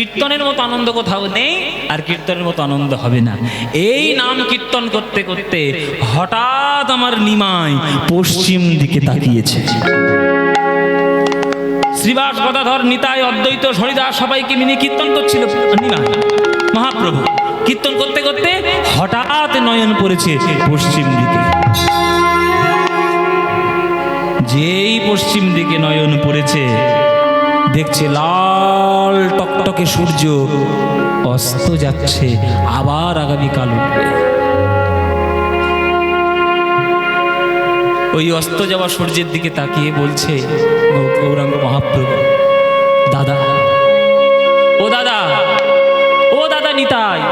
কীর্তনের মতো আনন্দ কোথাও নেই, আর কীর্তনের মতো আনন্দ হবে না। এই নাম কীর্তন করতে করতে হঠাৎ আমার নিমাই পশ্চিম দিকে তাকিয়েছে। শ্রীবাস গদাধর নিতাই অদ্বৈত হরিদাস সবাইকে মিলে কীর্তন করছিল নিমাই মহাপ্রভু। কীর্তন করতে করতে হঠাৎ নয়ন পড়েছে পশ্চিম দিকে। যেই পশ্চিম দিকে নয়ন পড়েছে, দেখছে লাল টকটকে সূর্য অস্ত যাচ্ছে, আবার আগামীকাল উঠবে। ওই অস্ত যাওয়া সূর্যের দিকে তাকিয়ে বলছে গৌরাঙ্গ মহাপ্রভু, দাদা, ও দাদা, ও দাদা নিতাই,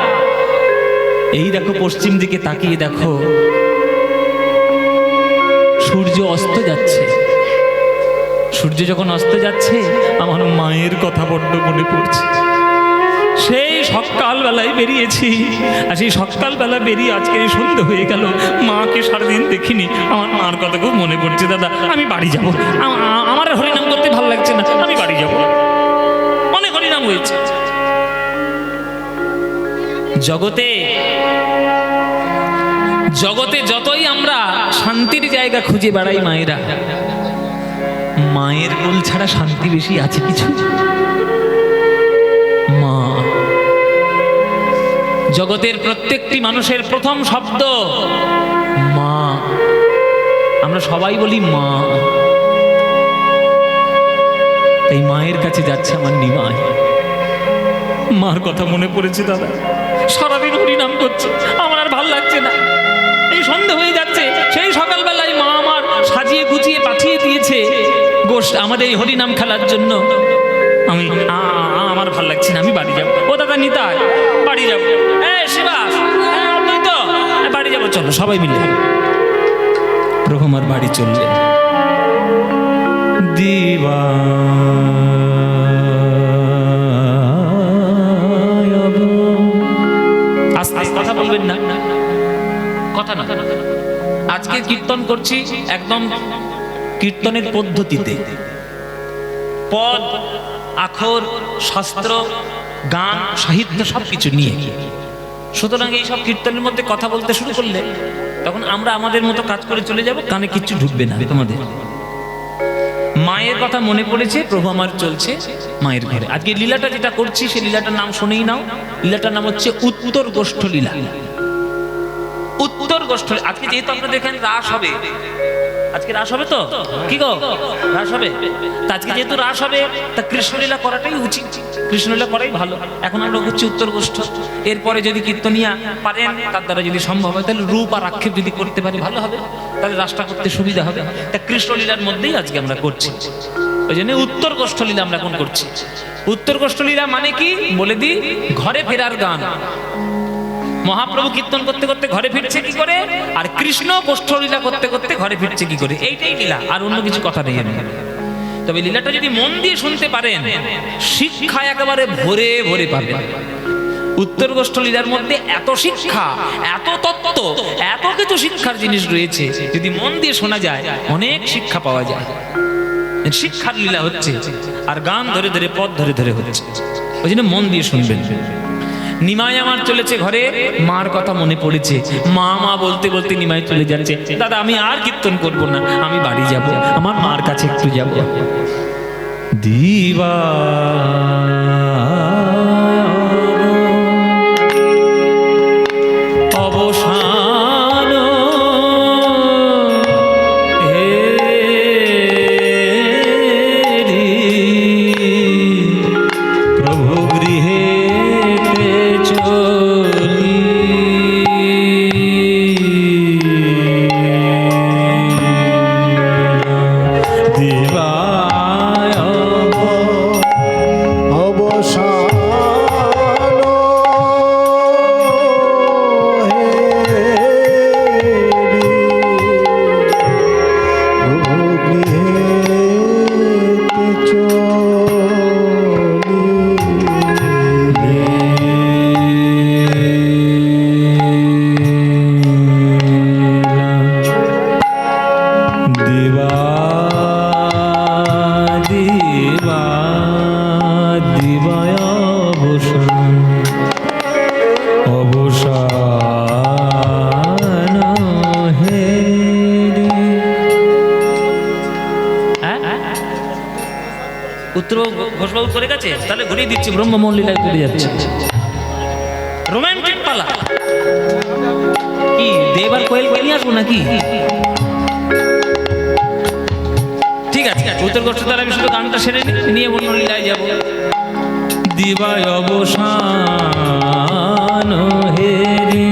এই দেখো পশ্চিম দিকে তাকিয়ে দেখো, সূর্য অস্ত যাচ্ছে। সূর্য যখন অস্ত যাচ্ছে, আমার মায়ের কথা বড্ড মনে পড়ছে। সেই সকালবেলায় বেরিয়েছি, আর সেই সকালবেলা বেরিয়ে আজকে এই সন্ধ্যে হয়ে গেল, মাকে সারাদিন দেখিনি। আমার মার কথা খুব মনে পড়ছে। দাদা, আমি বাড়ি যাব, আমার হরিনাম করতে ভালো লাগছে না, আমি বাড়ি যাব। অনেক হরিনাম হয়েছে জগতে। জগতে যতই আমরা শান্তির জায়গা খুঁজে বেড়াই মায়েরা, মায়ের কোল ছাড়া শান্তি বেশি আছে কিছু? মা জগতের প্রত্যেকটি মানুষের প্রথম শব্দ মা। আমরা সবাই বলি মা। এই মায়ের কাছে যাচ্ছে আমার নিমাই। মার কথা মনে পড়েছে দাদা, সারাদিন হরিনাম করছে, আমার আর ভাল লাগছে না। এই সন্ধ্যা হয়ে যাচ্ছে, সেই সকালবেলায় মা আমার সাজিয়ে গুছিয়ে পাঠিয়ে দিয়েছে আমাদের এই হরিনাম খেলার জন্য। আমার ভাল লাগছে না, আমি বাড়ি যাবো। ও দাদা নিতাই, বাড়ি যাবো। শিবাস, তুই তো বাড়ি যাবো, চলো সবাই মিলে। প্রভু আমার বাড়ি চললেন। দিবা কথা বলবেন না, কথা না। আজকে কীর্তন করছি একদম কীর্তনের পদ্ধতিতে, পদ, আখর, শাস্ত্র, গান, সাহিত্য সবকিছু নিয়ে। সুতরাং এই সব কীর্তনের মধ্যে কথা বলতে শুরু করলে তখন আমরা আমাদের মতো কাজ করে চলে যাব, কানে কিচ্ছু ঢুকবে না তোমাদের। মায়ের কথা মনে পড়েছে, প্রভু আমার চলছে মায়ের ঘরে। আজকে লীলাটা যেটা করছি সেই লীলাটার নাম শুনেই নাও। লীলাটার নাম হচ্ছে উত্তর গোষ্ঠ লীলা। উত্তর গোষ্ঠ। আজকে যেহেতু আপনাদের এখানে রাস হবে, আজকে রাস হবে তো কি গো, রাস হবে। তা আজকে যেহেতু রাস হবে, তা কৃষ্ণলীলা করাটাই উচিত, কৃষ্ণলীলা করাই ভালো। এখন আমরা হচ্ছে উত্তর গোষ্ঠ। এরপরে যদি কীর্তনিয়া পারেন, তার দ্বারা যদি সম্ভব হয়, তাহলে রূপ আর আক্ষেপ যদি করতে পারি ভালো হবে, তাহলে রাসটা করতে সুবিধা হবে। তা কৃষ্ণলীলার মধ্যেই আজকে আমরা করছি। ওই জন্য উত্তর গোষ্ঠ লীলা আমরা এখন করছি। উত্তর গোষ্ঠ লীলা মানে কি বলে দিই, ঘরে ফেরার গান। মহাপ্রভু কীর্তন করতে করতে ঘরে ফিরছে কি করে, আর কৃষ্ণ গোষ্ঠ লীলা করতে করতে ঘরে ফিরছে কি করে, এইটাই লীলা, আর অন্য কিছু কথা নেই। তবে লীলাটা যদি মন দিয়ে শুনতে পারেন, শিক্ষা একেবারে ভরে ভরে পাবেন। উত্তর গোষ্ঠ লীলার মধ্যে এত শিক্ষা, এত তত্ত্ব, এত কিছু শিক্ষার জিনিস রয়েছে, যদি মন দিয়ে শোনা যায় অনেক শিক্ষা পাওয়া যায়। শিক্ষার লীলা হচ্ছে, আর গান ধরে ধরে, পথ ধরে ধরে হচ্ছে। ওই জন্য মন দিয়ে শুনবেন। নিমাই আমার চলেছে ঘরে, মার কথা মনে পড়েছে। মা মা বলতে বলতে নিমাই চলে যাচ্ছে। দাদা, আমি আর কীর্তন করব না, আমি বাড়ি যাব, আমার মার কাছে একটু যাব। দিবা অবসান হে প্রভু গৃহে অবসান করে গেছে, তাহলে ঘুরিয়ে দিচ্ছি, ব্রহ্মমোহন লীলায় চলে যাচ্ছে। রোমান্টিক পালা কি দেবার কোয়েল নিয়ে আসবো নাকি? ঠিক আছে, উত্তর কষ্ট তার আমি শুধু গানটা সেরে নিয়ে ব্রহ্ম লীলায় যাবো। দিবায় অবসান হেরি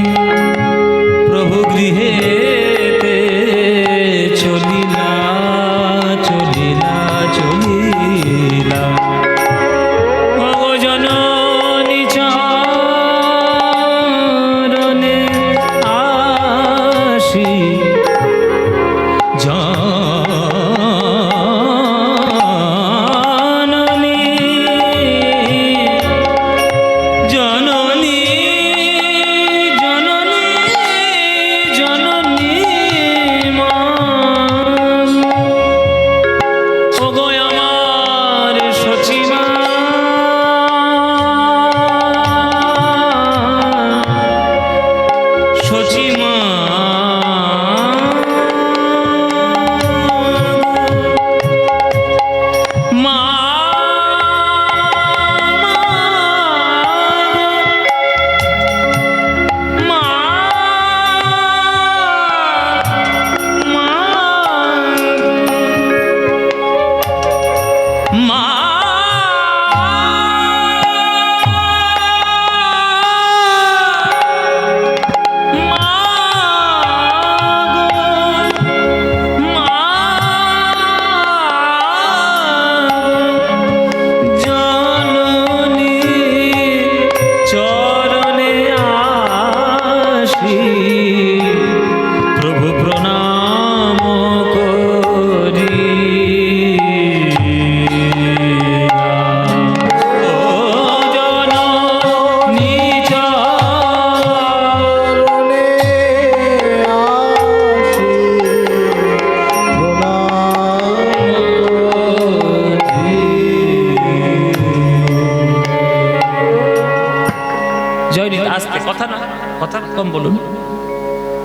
প্রভু গৃহে চলিলা চলিলা চলিলা জননী চরণে আসি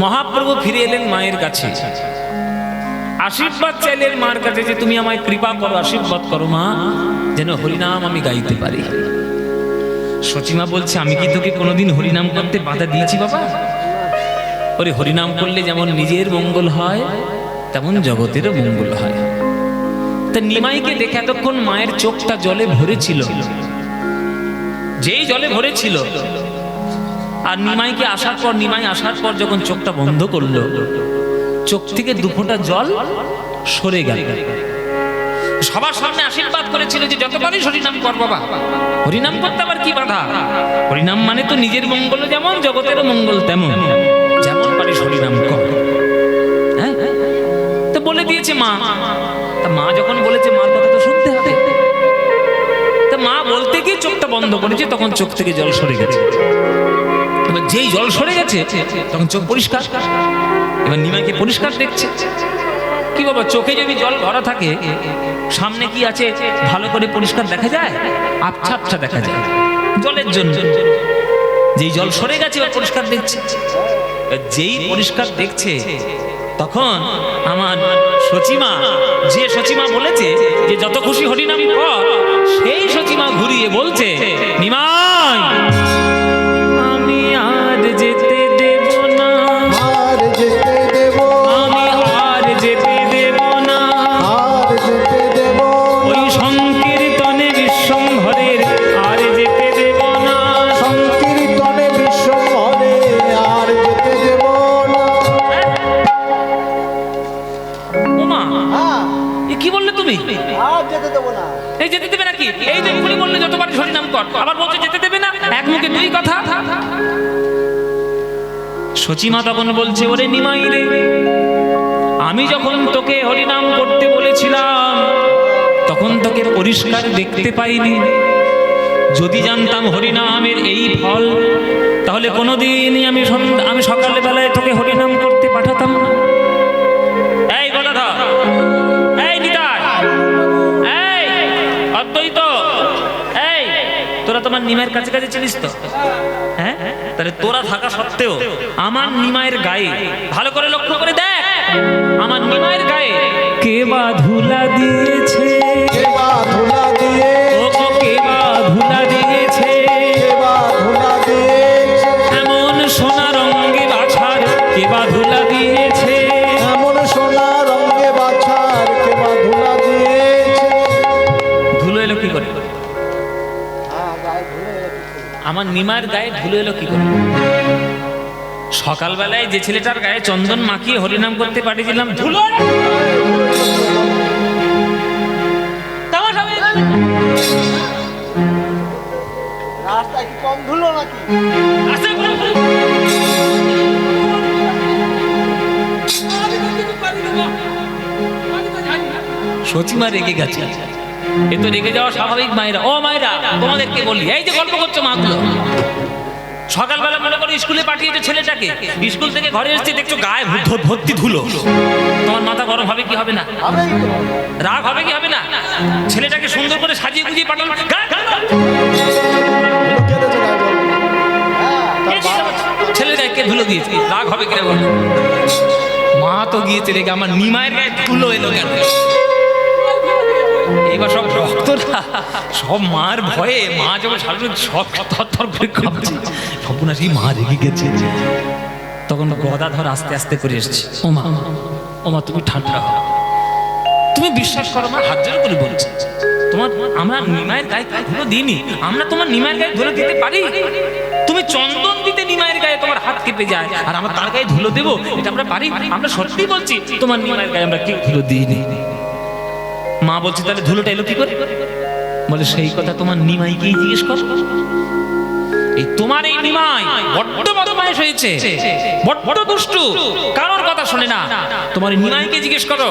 মহাপ্রভু ফিরে এলেন মায়ের কাছে, আশীর্বাদ চাইলেন মার কাছে যে তুমি আমায় কৃপা করো, আশীর্বাদ করো মা, যেন হরিনাম আমি গাইতে পারি। সচিমা বলছে আমি কি তোকে কোনোদিন হরিনাম করতে বাধা দিয়েছি বাবা? ওরে হরিনাম করলে যেমন নিজের মঙ্গল হয় তেমন জগতেরও মঙ্গল হয়। তা নিমাইকে দেখে এতক্ষণ মায়ের চোখটা জলে ভরেছিল, যেই জলে ভরেছিল আর নিমাই আসার পর যখন চোখটা বন্ধ করলো, চোখ থেকে দুফোঁটা জল সরে গেল। সবার সামনে আশীর্বাদ করেছিল যে যতবারই হরিনাম কর বাবা, হরিনাম করতে আবার কি বাধা? হরিনাম মানে তো নিজের মঙ্গল যেমন জগতেরও মঙ্গল তেমন, যেমন পারিস হরিনাম কর। হ্যাঁ, তো বলে দিয়েছে মা। তা মা যখন বলেছে মার কথা তো শুনতে হবে। তা মা বলতে গিয়ে চোখটা বন্ধ করেছে, তখন চোখ থেকে জল সরে গেছে। এবার যেই জল সরে গেছে তখন চোখ পরিষ্কার। এবার নিমাইকে পরিষ্কার দেখছে। কি বাবা, চোখে যদি জল ভরা থাকে সামনে কি আছে ভালো করে পরিষ্কার দেখা যায়? আবছা আবছা দেখা যায় জলের জন্য। যেই জল সরে গেছে এবার পরিষ্কার দেখছে। যেই পরিষ্কার দেখছে তখন আমার সচিমা, যে সচিমা বলেছে যে যত খুশি হরিনাম কর, সেই সচিমা ঘুরিয়ে বলছে নিমাই আমি আর যেতে দেব না, আর যেতে দেব, আমি আর যেতে দেব না, আর যেতে দেব ওই সংকীর্তনে বিশ্বম্ভরের আর যেতে দেব না, সংকীর্তনে বিশ্বম্ভরে আর যেতে দেব না। ওমা এ কি বললে তুমি? আর যেতে দেব না। এই যেতে দেবে নাকি? এই যে এক্ষুনি বললে যতবার হরিনাম কর, আবার বলছে যেতে দেবে না, এক মুখে দুই কথা। সচিমা তখন বলছে ওরে নিমাই রে, আমি যখন তোকে হরিনাম করতে বলেছিলাম তখন তোকে পরিষ্কার দেখতে পাইনি। যদি জানতাম হরিনামের এই ফল, তাহলে কোনোদিনই আমি সকালে বেলায় তোকে হরিনাম করতে পাঠাতাম না। এই গদাধর, এই নিতাই, এই অদ্বৈত, এই তোরা তোমার নিমাইয়ের কাছে কাছে চিনিস তো? হ্যাঁ, তাহলে তোরা থাকা সত্ত্বেও আমার নিমাইয়ের গায়ে ভালো করে লক্ষ্য করে দেখ, আমার নিমাইয়ের গায়ে কে বা ধুলা দিয়েছে, কে বা ধুলা দিয়ে, ও কে কে বা ধুলা দিয়েছে। এমন সোনা রঙে বাছার কে বা ধুলা দিয়েছে। ধুলো এলো কি করে? হ্যাঁ, গায়ে ধুলে এসেছে। আমার নিমার গায়ে ধুলো এলো কি করে? সকালবেলায় যে ছেলেটার গায়ে চন্দন মাখিয়ে হরিনাম করতে পাঠিয়েছিলাম, ধুলো তামাশা হয়ে গেল। রাস্তায় কি কম ধুলো নাকি? আস্তে করে বলো। সচিমা রেগে গেছে। এ তো রেগে যাওয়া স্বাভাবিক মায়েরা। ও মায়েরা, তোমাদেরকে বলি, এই যে গল্প করছো মাগুলো, সকালবেলা মনে করো স্কুলে পাঠিয়েছে ছেলেটাকে, স্কুল থেকে ঘরে এসেছে দেখছো গায়ে ভর্তি ধুলো, তোমার মাথা গরম হবে কি হবে না? হবেই তো। রাগ হবে কি হবে না? ছেলেটাকে সুন্দর করে সাজিয়ে গুজিয়ে পাঠালো, গায়ে ধুলো। ধুলো কে দিয়েছে গায়ে বলো? হ্যাঁ, তার বাপ। ছেলে গায়ে কে ধুলো দিয়েছে? রাগ হবে কিনা বলো? মা তো গিয়েছে রেগে, আমার নিমায়ের গায়ে ধুলো এলো কেন? এইবার সব ভক্তরা সব মার ভয়ে, মা যখন সারাদিন সব থর করে কাঁপছে, সর্বনাশী মা রেগে গেছে। তখন গদাধর আস্তে আস্তে করে এসছে, ওমা ওমা তুমি ঠান্ডা হও, তুমি বিশ্বাস করো মা, হাত জোর করে বলছি, তোমার আমরা নিমায়ের গায়ে ধুলো দিইনি, আমরা তোমার নিমায়ের গায়ে ধুলো দিতে পারি? তুমি চন্দন দিতে নিমায়ের গায়ে তোমার হাত কেঁপে যায়, আর আমরা তার গায়ে ধুলো দেবো? এটা আমরা পারি? আমরা সত্যি বলছি তোমার নিমায়ের গায়ে আমরা কেউ ধুলো দিইনি। মা বলছে তাহলে ধুলোটা এলো কি করে? বলে সেই কথা তোমার নিমাইকেই জিজ্ঞেস কর। এই তোমার এই নিমাই বড্ড বদমাইশ হয়েছে, বড্ড দুষ্টু, কারোর কথা শোনে না। তোমার নিমাইকে জিজ্ঞেস করো।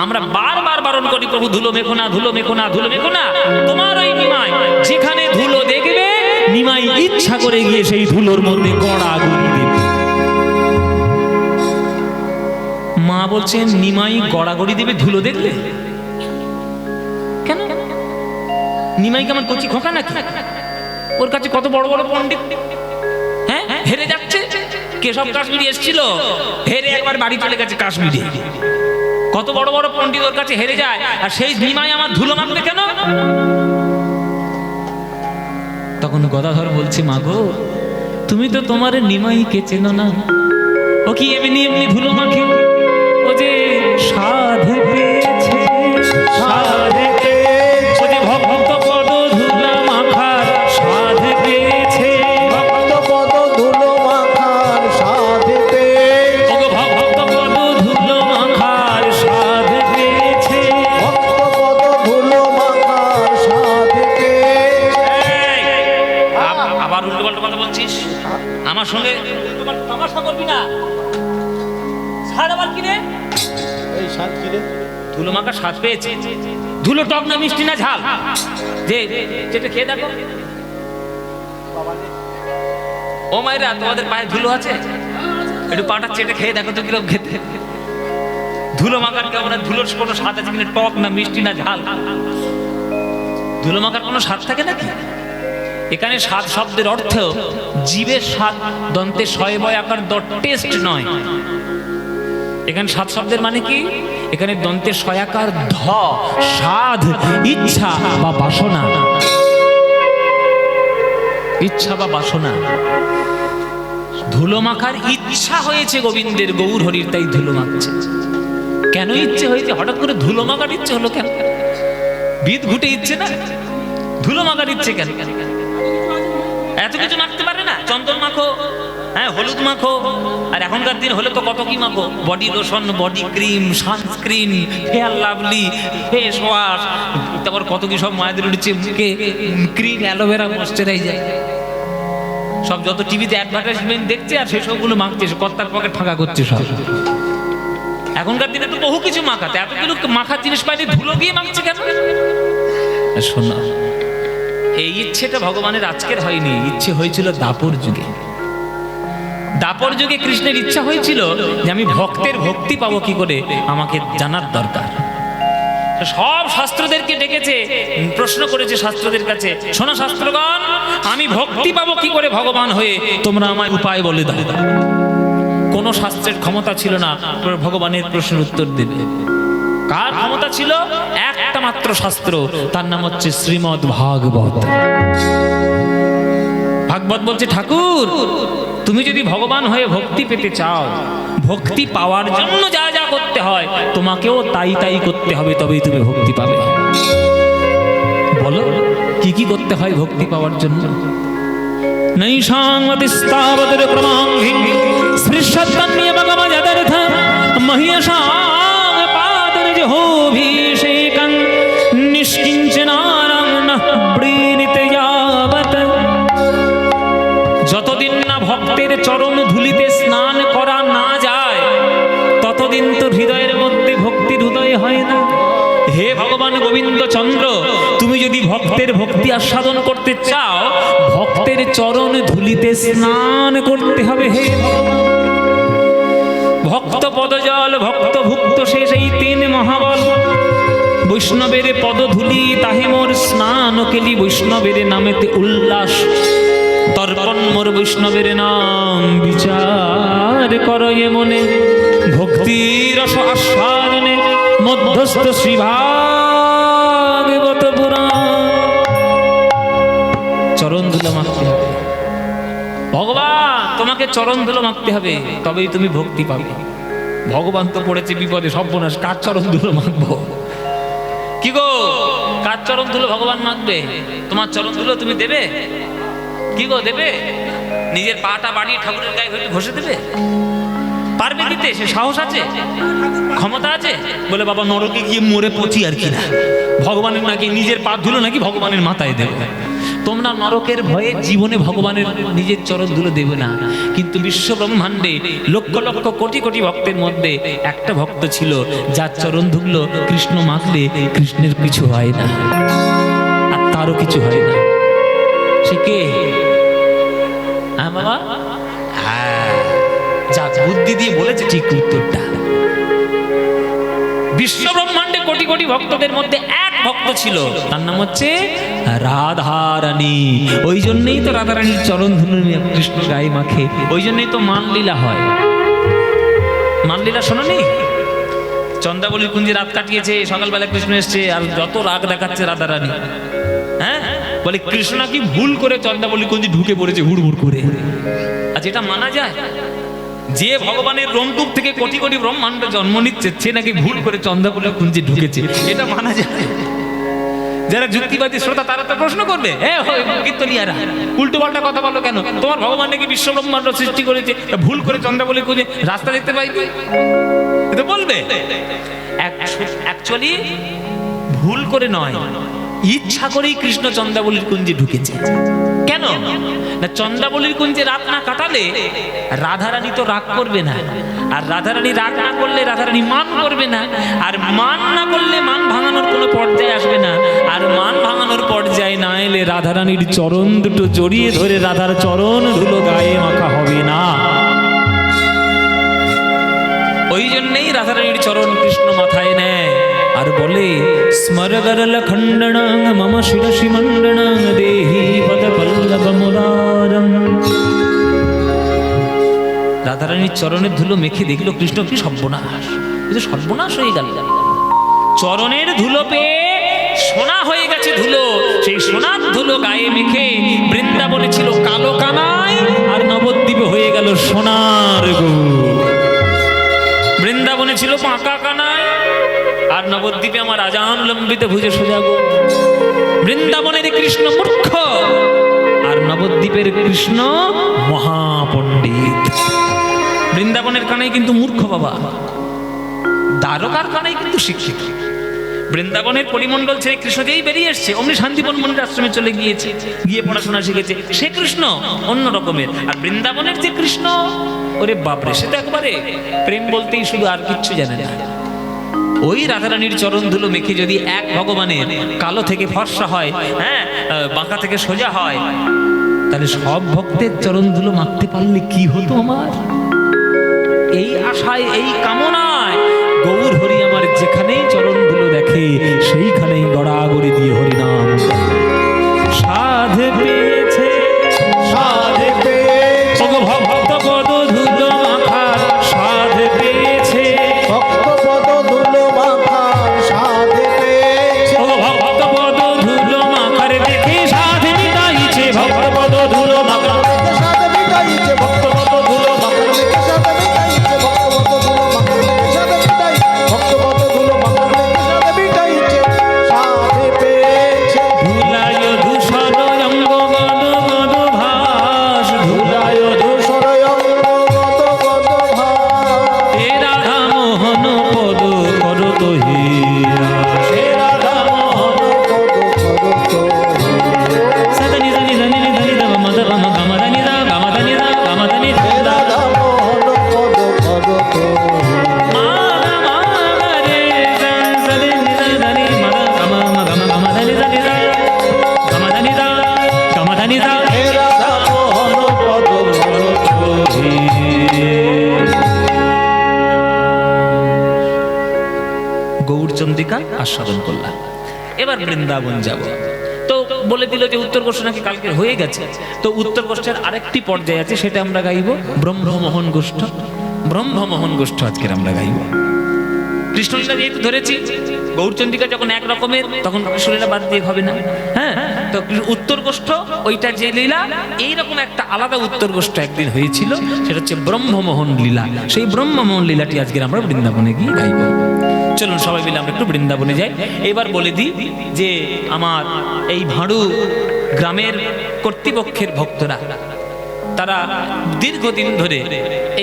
আমরা বারবার বারণ করি, প্রভু ধুলো মেখো না, ধুলো মেখো না, ধুলো মেখো না। তোমার ওই নিমাই যেখানে ধুলো দেখবে, নিমাই ইচ্ছা করে গিয়ে সেই ধুলোর মধ্যে গড়াগড়ি দেবে। মা বলছেন নিমাই গড়াগড়ি দেবে ধুলো দেখলে? কেন? নিমাই কেমন কচি খোকা নাকি? ওর কাছে কত বড় বড় পণ্ডিত, হ্যাঁ হেরে যাচ্ছে। কেশব কাশ্মীরি এসেছিল, হেরে একবার বাড়ি চলে গেছে কাশ্মীরি। কত বড় বড় পণ্ডিত ওর কাছে হেরে যায়, আর সেই নিমাই আমার ধুলো মাখবে কেন? তখন গদাধর বলছে, মাগো তুমি তো তোমার নিমাইকে চেনো না, ও কি এমনি এমনি ধুলো মাখে? ও যে সাধে পেয়েছে, সাধে পেয়েছে, ও যে ভক্ত পদ ধুলা মাখার সাধে পেয়েছে, ভক্ত পদ ধুলো মাখার সাধে পেয়েছে। ও গো ভক্ত পদ ধুলো মাখার সাধে পেয়েছে, ভক্ত পদ ধুলো মাখার সাধে পেয়েছে। আবার উল্টো পাল্টা কথা বলছিস, আমার সঙ্গে উল্টো পাল্টা তামাশা করবি না। ছাড় আবার কি রে? এই সাত কিরে ধুলো মাখা স্বাদ পেয়েছে। ধুলো টক না মিষ্টি না ঝাল? যে যেটা খেয়ে দেখো। ও মায়েরা, তোমাদের পায়ে ধুলো আছে? একটু পাটা চেটে খেয়ে দেখো তো কিরকম খেতে। ধুলো মাখার কেমন? ধুলোর কোনো স্বাদ আছে কিনা? টক না মিষ্টি না ঝাল? ধুলো মাখার কোনো স্বাদ থাকে নাকি? এখানে স্বাদ শব্দের অর্থ জীবের স্বাদ, দন্তে শয় বয় আকার দ টেস্ট নয়। এখানে স্বাদ শব্দের মানে কি? এখানে দন্তের শয়াকার ধ, স্বাদ, ইচ্ছা বা বাসনা। ইচ্ছা বা বাসনা। ধুলো মাখার ইচ্ছা হয়েছে গোবিন্দের, গৌর হরির, তাই ধুলো মাখছে। কেন ইচ্ছে হয়েছে? হঠাৎ করে ধুলো মাখার ইচ্ছে হলো কেন? বিদ ঘুটে ইচ্ছে না, ধুলো মাখার ইচ্ছে কেন? এত কিছু মাখতে পারে না? চন্দন মাখো, হ্যাঁ হলুদ মাখো, আর এখনকার দিন হলে তো কত কি মাখো, body lotion, body cream, sunscreen, fair lovely, face wash, তারপর কত কি সব মায়েদের উঠছে মুখে ক্রিম, অ্যালোভেরা, ময়েশ্চারাইজার, সব যত টিভিতে অ্যাডভার্টাইজমেন্ট দেখছে আর সেই সবগুলো মাখছে, কর্তার পকেট ফাঁকা করছে সব। এখনকার দিনে তো বহু কিছু মাখাতে, এত কিছু মাখার জিনিস পাইলে ধুলো দিয়ে মাখছে কেন? শোনো, এই ইচ্ছেটা ভগবানের আজকের হয়নি, ইচ্ছে হয়েছিল দাপর যুগে। দাপর যুগে কৃষ্ণের ইচ্ছা হয়েছিল যে আমি ভক্তের ভক্তি পাবো কি করে, আমাকে জানার দরকার। সব শাস্ত্রদেরকে ডেকেছে, প্রশ্ন করেছে শাস্ত্রদের কাছে, শোনো শাস্ত্রগণ, আমি ভক্তি পাবো কি করে ভগবান হয়ে, তোমরা আমায় উপায় বলে দাও। কোন শাস্ত্রের ক্ষমতা ছিল না ভগবানের প্রশ্নের উত্তর দেবে। কার ক্ষমতা ছিল? একটা মাত্র শাস্ত্র, তার নাম হচ্ছে শ্রীমদ্ ভাগবত। ভাগবত বলছে, ঠাকুর তুমি যদি ভগবান হয়ে ভক্তি পেতে চাও, ভক্তি পাওয়ার জন্য যা যা করতে হয় তোমাকেও তাই তাই করতে হবে, তবেই তুমি ভক্তি পাবে। বলো কি কি করতে হয় ভক্তি পাওয়ার জন্য? নৈষাংমতিস্তাবদর ক্রমাঙ্ঘি স্পৃশ্যতন্যবগমযদর্থ মহিয়সাং পাদরজহোভিষেকং নিষ্কিঞ্চনারং নঃ প্রেরিতে যাবৎ। যতদিন না ভক্তের চরণ ধুলিতে স্নান করা না যায় ততদিন তো হৃদয়ের মধ্যে ভক্তির উদয় হয় না। হে ভগবান গোবিন্দ চন্দ্র, তুমি যদি ভক্তের ভক্তি আস্বাদন করতে চাও, ভক্তের চরণ ধুলিতে স্নান করতে হবে। হে ভক্ত পদজল ভক্ত ভুক্ত শেষ এই তিন মহাবল। বৈষ্ণবের পদধূলি তাহে মোর স্নান কেলি, বৈষ্ণবের নামেতে উল্লাস তর্পণ মোর বৈষ্ণবের নাম বিচার করয়ে মনে। ভক্তি রস আস্বাদনে মধ্যস্থ শ্রী ভাগবত পুরাণ। চরণ ধুলো মাখতে হবে। ভগবান তোমাকে চরণ ধুলো মাখতে হবে, তবেই তুমি ভক্তি পাবে। ভগবান তো পড়েছে বিপদে, সর্বনাশ, কার চরণ ধুলো মাখবো? কি গো, কার চরণ ধুলো ভগবান মাখবে? তোমার চরণ ধুলো তুমি দেবে? কি গো দেবে? নিজের পাটা বাড়িয়ে ঠাকুরের গায়ে ঘষে দেবে? পারবে দিতে? সে সাহস আছে, ক্ষমতা আছে? বলে বাবা নরকে গিয়ে মরে পচি আর কি না, ভগবানের নাকি নিজের পা ধুলো নাকি ভগবানের মাথায় দেবে। তোমরা নরকের ভয়ে জীবনে ভগবানের নিজের চরণ ধুলো দেবে না। কিন্তু বিশ্ব ব্রহ্মাণ্ডে লক্ষ লক্ষ কোটি কোটি ভক্তের মধ্যে একটা ভক্ত ছিল যার চরণ ধুলো কৃষ্ণ মাখলে কৃষ্ণের কিছু হয় না, আর তারও কিছু হয় না। সে কে? হ্যাঁ বাবা, হ্যাঁ, যা বুদ্ধি দিয়ে বলেছে ঠিক উত্তরটা। বিশ্ব ব্রহ্মাণ্ডে কোটি কোটি ভক্তদের মধ্যে এক ভক্ত ছিল, তার নাম হচ্ছে রাধারানী। ওই জন্যই তো রাধারানীর চরণ ধুলো কৃষ্ণ গায়ে মাখে, ওই জন্যই তো মানলীলা হয়। মানলীলা শোনো নি? চন্দ্রাবলীর কুঞ্জে রাত কাটিয়েছে, সকালবেলা কৃষ্ণ এসছে, আর যত রাগ দেখাচ্ছে রাধারানী। হ্যাঁ, বলে কৃষ্ণ কি ভুল করে চন্দ্রাবলী কুঞ্জে ঢুকে পড়েছে হুড় হুড় করে। আচ্ছা, এটা মানা যায়? যে ভগবানের রোমকূপ থেকে কোটি কোটি ব্রহ্মাণ্ড জন্ম নিচ্ছে, সে নাকি ভুল করে চন্দ্রাবলী কুঞ্জে ঢুকেছে, এটা মানা যায়? যারা যুক্তিবাদী শ্রোতা তারা তো প্রশ্ন করবে, কীর্তনিয়ারা উল্টো পাল্টা কথা বলো কেন? তোমার ভগবান নাকি বিশ্ব ব্রহ্মাণ্ড সৃষ্টি করেছে, ভুল করে চন্দ্রাবলী কুঞ্জে রাস্তা দেখতে পাই, এটা বলবে। অ্যাকচুয়ালি ভুল করে নয়, ইচ্ছা করেই কৃষ্ণ চন্দ্রাবলীর কুঞ্জে ঢুকেছে। কেন না, চন্দ্রাবলীর কুঞ্জে রাত না কাটালে রাধারানী তো রাগ করবে না, আর রাধারানী রাগ না করলে রাধারানী মান করবে না, আর মান না করলে মান ভাঙানোর কোনো পর্যায়ে আসবে না, আর মান ভাঙানোর পর্যায়ে না এলে রাধারানীর চরণ দুটো জড়িয়ে ধরে রাধার চরণ ধুলো গায়ে মাখা হবে না। ওই জন্যই রাধারানীর চরণ কৃষ্ণ মাথায় নেয় আর বলে স্মরগরল খণ্ডনাং মম শিরসি মণ্ডনাং দেহি পদ পল্লব মুরারং। রাধারানীর চরণের ধুলো মেখে দেখলো কৃষ্ণ, কি সর্বনাশ, কিন্তু সর্বনাশ হয়ে গেল। চরণের ধুলো পেয়ে সোনা হয়ে গেছে ধুলো, সেই সোনার ধুলো গায়ে মেখে বৃন্দাবনে ছিল কালো কানাই, আর নবদ্বীপে হয়ে গেল সোনার গৌর। বৃন্দাবনে ছিল পাকা কানাই, আর নবদ্বীপে আমার আজান লম্বিত ভুজে সোজা গো। বৃন্দাবনের কৃষ্ণ মূর্খ, আর নবদ্বীপের কৃষ্ণ মহাপণ্ডিত। বৃন্দাবনের কানাই কিন্তু মূর্খ বাবা, দ্বারকার কানাই কিন্তু শিক্ষিত। বৃন্দাবনের পরিমণ্ডল ছেড়ে কৃষ্ণ যেই বেরিয়ে এসছে, অমনি শান্তিপন মন্দির আশ্রমে চলে গিয়েছে, গিয়ে পড়াশোনা শিখেছে, সে কৃষ্ণ অন্য রকমের। আর বৃন্দাবনের যে কৃষ্ণ, ওরে বাপরে, সে তো একবারে প্রেম বলতেই শুধু, আর কিচ্ছু জানে না। ওই রাধারানীর চরণ ধুলো মেখে যদি এক ভগবানের কালো থেকে ফর্সা হয়, হ্যাঁ, বাঁকা থেকে সোজা হয়, তাহলে সব ভক্তের চরণ ধুলো মাখতে পারলে কি হতো আমার? এই আশায়, এই কামনায় গৌর হরি আমার যেখানেই চরণ ধুলো দেখে সেইখানেই গড়াগড়ি দিয়ে হরিনাম সাধ পেয়েছে, সাধ পেয়েছে, ভক্ত পদ ধুলো মাখার সাধ পেয়েছে, ভক্ত পদ ধুলো মাখার সাধ পেয়েছে, ভক্ত পদ ধুলো মাখার দেখে সাধ মিটাইছে, ভক্ত পদ ধুলো মাখার সাধ মিটাইছে, ভক্ত পদ আস্বাদন করলাম। এবার বৃন্দাবন যাব। তো বলে দিল যে উত্তরকোষ্ঠ নাকি কালকে হয়ে গেছে, তো উত্তরকোষ্ঠের আরেকটি পর্যায়ে আছে, সেটা আমরা গাইব ব্রহ্মমোহন গোষ্ঠ। ব্রহ্মমোহন গোষ্ঠ আজকের আমরা গাইব। কৃষ্ণলীলা যেহেতু ধরেছি, গৌরচন্দ্রিকা যখন এক রকমের, তখন কৃষ্ণলীলা বাদ দিয়ে হবে না। হ্যাঁ, তো উত্তরকোষ্ঠ ওইটা যে লীলা, এইরকম একটা আলাদা উত্তরকোষ্ঠ একদিন হয়েছিল, সেটা হচ্ছে ব্রহ্মমোহন লীলা। সেই ব্রহ্মমোহন লীলাটি আজকের আমরা বৃন্দাবনে গিয়ে গাইব। চলুন সবাই মিলে আমরা একটু বৃন্দাবনে যাই। এবার বলে দিই যে আমার এই ভাঁড়ু গ্রামের কর্তৃপক্ষের ভক্তরা, তারা দীর্ঘদিন ধরে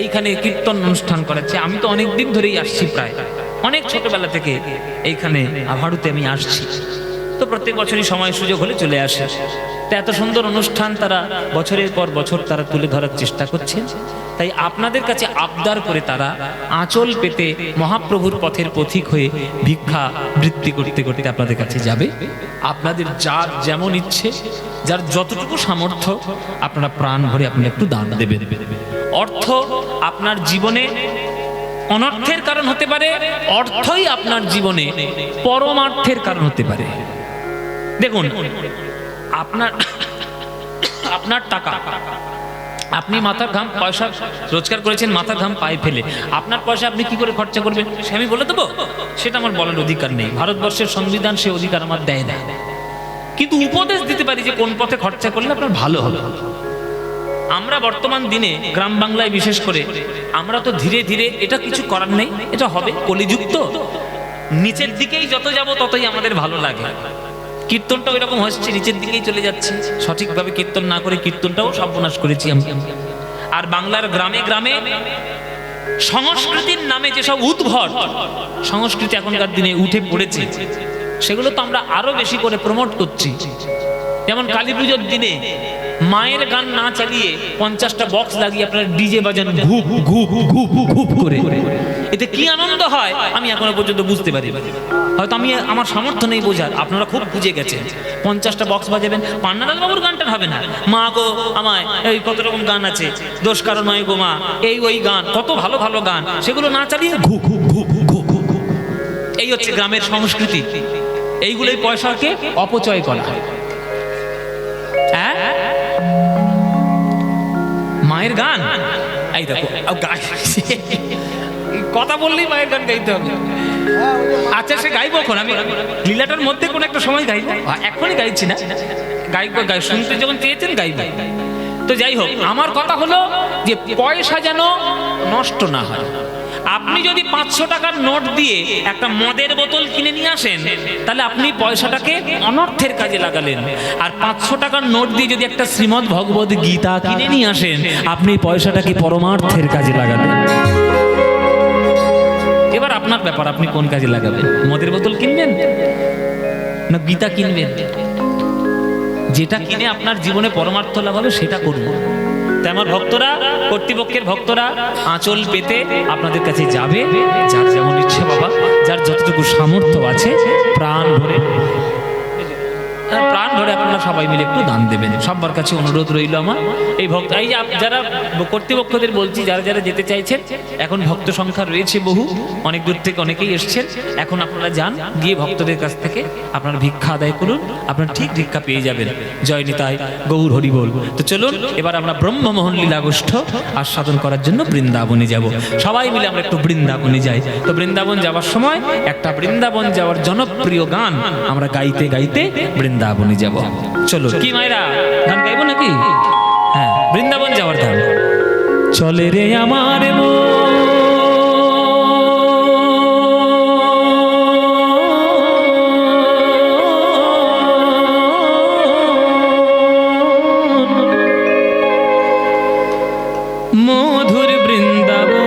এইখানে কীর্তন অনুষ্ঠান করাচ্ছে। আমি তো অনেক দিন ধরেই আসছি, প্রায় অনেক ছোটবেলা থেকে এইখানে ভাঁড়ুতে আমি আসছি। তো প্রত্যেক বছরই সময় সুযোগ হলে চলে আসে। তো এত সুন্দর অনুষ্ঠান তারা বছরের পর বছর তারা তুলে ধরার চেষ্টা করছেন। তাই আপনাদের কাছে আবদার করে তারা আঁচল পেতে মহাপ্রভুর পথের পথিক হয়ে ভিক্ষা বৃত্তি করতে করতে আপনাদের কাছে যাবে। আপনাদের যার যেমন ইচ্ছে, যার যতটুকু সামর্থ্য, আপনারা প্রাণ ভরে আপনারা একটু দান দেবেন। অর্থ আপনার জীবনে অনর্থের কারণ হতে পারে, অর্থই আপনার জীবনে পরমার্থের কারণ হতে পারে। দেখুন, আপনার টাকা, আপনি মাথার ঘাম পয়সা রোজগার করেছেন, মাথার ঘাম পায়ে ফেলে, আপনার পয়সা আপনি কি করে খরচা করবেন সে আমি বলে দেবো? সেটা আমার বলার অধিকার নেই। ভারতবর্ষের সংবিধান সে অধিকার আমার দেয় না। কিন্তু উপদেশ দিতে পারি যে কোন পথে খরচা করলে আপনার ভালো হবে। আমরা বর্তমান দিনে গ্রাম বাংলায় বিশেষ করে আমরা তো ধীরে ধীরে, এটা কিছু করার নেই, এটা হবে, কলিযুক্ত নিচের দিকেই যত যাব ততই আমাদের ভালো লাগে। কীর্তনটা ওই রকম হচ্ছে, নিচের দিকেই চলে যাচ্ছে। সঠিকভাবে কীর্তন না করে কীর্তনটাও সর্বনাশ করেছি আমি। আর বাংলার গ্রামে গ্রামে সংস্কৃতির নামে যেসব উদ্ভট সংস্কৃতি এখনকার দিনে উঠে পড়েছে, সেগুলো তো আমরা আরো বেশি করে প্রমোট করছি। যেমন কালী পুজোর দিনে মায়ের গান না চালিয়ে 50টা বক্স লাগিয়ে আপনারা ডিজে বাজান ঘুপ ঘুপ ঘুপ ঘুপ করে। এতে কি আনন্দ হয় আমি এখনো পর্যন্ত বুঝতে পারি। হয়তো আমার সামর্থ্য নেই বোঝার, আপনারা খুব বুঝে গেছেন। 50টা বক্স বাজাবেন, পান্নালাল বাবুর গানটা হবে না, মা গো আমায়, এই কত রকম গান আছে, দোষ কারো নয় গো মা, এই ওই গান, কত ভালো ভালো গান, সেগুলো না চালিয়ে ঘুপ ঘুপ ঘুপ ঘুপ ঘুপ। এই হচ্ছে গ্রামের সংস্কৃতি। এইগুলোই পয়সাকে অপচয় করা। হ্যাঁ, মায়ের গান, এই দেখো কথা বললেই মায়ের গান গাইতে হবে। আচ্ছা, সে গাইবো এখন, আমি লীলাটার মধ্যে কোন একটা সময় গাইবো, এখনই গাইছি না, গাইবো, শুনতে যখন চেয়েছেন গাইবো। তো যাই হোক, আমার কথা হলো যে পয়সা যেন নষ্ট না হয়। আপনি যদি 500 টাকার নোট দিয়ে একটা মদের বোতল কিনে নিয়ে আসেন, তাহলে আপনি পয়সাটাকে অনর্থের কাজে লাগালেন। আর 500 টাকার নোট দিয়ে যদি একটা শ্রীমদ্ ভগবদ গীতা কিনে নিয়ে আসেন, আপনি পয়সাটাকে পরমার্থের কাজে লাগাবেন। এবার আপনার ব্যাপার, আপনি কোন কাজে লাগাবেন? মদের বোতল কিনবেন না গীতা কিনবেন? যেটা কিনে আপনার জীবনে পরমার্থ লাভ হবে সেটা করব। তাই আমার ভক্তরা, কর্তৃপক্ষের ভক্তরা আঁচল পেতে আপনাদের কাছে যাবে, যার যেমন ইচ্ছে বাবা, যার যতটুকু সামর্থ্য আছে প্রাণ ভরে আপনারা সবাই মিলে একটু দান দেবেন। সবার কাছে অনুরোধ রইল আমার। এই ভক্ত, এই যারা কর্তৃপক্ষদের বলছি, যারা যারা যেতে চাইছেন, এখন ভক্ত সংখ্যা রয়েছে বহু, অনেক দূর থেকে অনেকেই এসছেন। এখন আপনারা যান, গিয়ে ভক্তদের কাছ থেকে আপনারা ভিক্ষা আদায় করুন, আপনারা ঠিক ভিক্ষা পেয়ে যাবেন। জয় নিতাই, গৌর হরি বল। তো চলুন এবার আমরা ব্রহ্মমোহন লীলা গোষ্ঠ আস্বাদন করার জন্য বৃন্দাবনে যাব। সবাই মিলে আমরা একটু বৃন্দাবনে যাই। তো বৃন্দাবন যাওয়ার সময় একটা বৃন্দাবন যাওয়ার জনপ্রিয় গান আমরা গাইতে গাইতে বৃন্দাবনে যাব। চলো, কি মায়েরা গান গাইবো নাকি? হ্যাঁ, বৃন্দাবন যাওয়ার গান। চলে রে আমার মধুর বৃন্দাবন,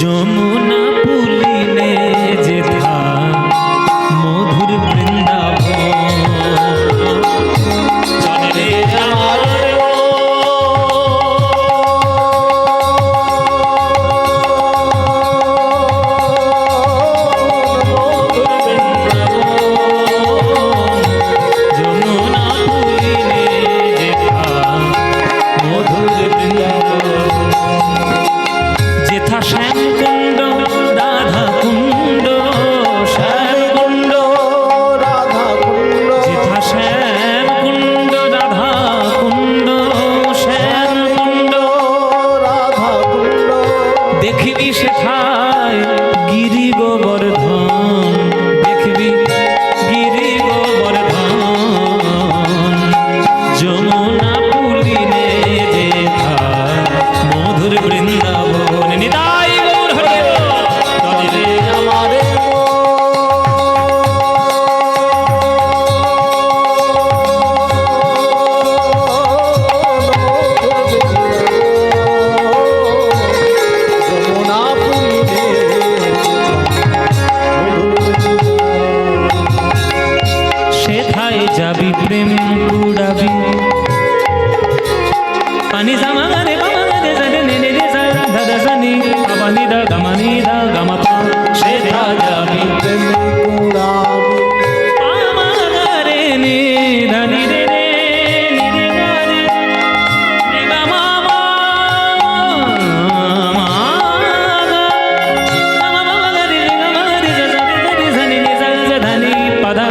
যমুনা পুলিনে যেথা মধুর বৃন্দাবন। চলে আমার যমুনা পুলিনে শ্যাম কুণ্ড রাধা কুণ্ড শ্যাম কুণ্ড রাধা কুণ্ড যেথা শ্যাম কুণ্ড রাধা কুণ্ড শ্যাম কুণ্ড রাধা কুণ্ড দেখবি সেথায় গিরি গোবর্ধন দেখবি গিরি গোবর্ধন যমুনা পুলিনে যেথা মধুর বৃন্দাবন নিতাই গৌর হরি বল। তবে আমারে যমুনা পুলিনে সেথায় যাবি প্রেম কুড়াবি পানি জামাগানে বামাগানে জানে নেনে রে জা দাদা জানি আবানি দা গামানি দা গামাপা সেথা যাবি প্রেমে কুড়াবি আমারে নি ধানি রে রে নি রে গারে রে গামা মা মা গামা বাবা রে গামা রে জা জা রে রে জানি নি জা জা ধানি পাদা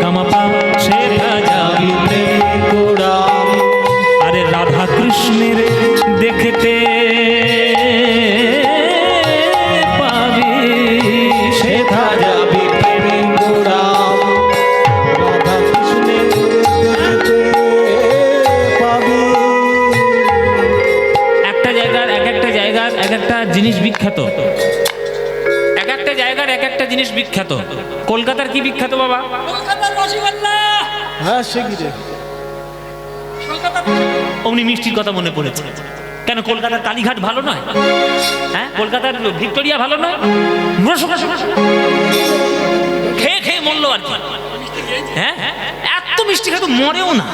গামাপা সেথা যাবি প্রেম কুড়াবি আরে রাধা কৃষ্ণের দেখতে পাবি সেথা যাবি প্রেমে কুড়াবি রাধা কৃষ্ণের দেখতে পাবি একটা জায়গার এক একটা জায়গার এক একটা জিনিস বিখ্যাত এক একটা জায়গার এক একটা জিনিস বিখ্যাত কলকাতার কি বিখ্যাত বাবা হ্যাঁ সে কি রে অমনি মিষ্টির কথা মনে পড়েছে কেন কলকাতার কালীঘাট ভালো নয় হ্যাঁ কলকাতার ভিক্টোরিয়া ভালো নয় রসগোল্লা, রসগোল্লা। খেয়ে খেয়ে মরলো আর কি হ্যাঁ এত মিষ্টি খেতে মরেও না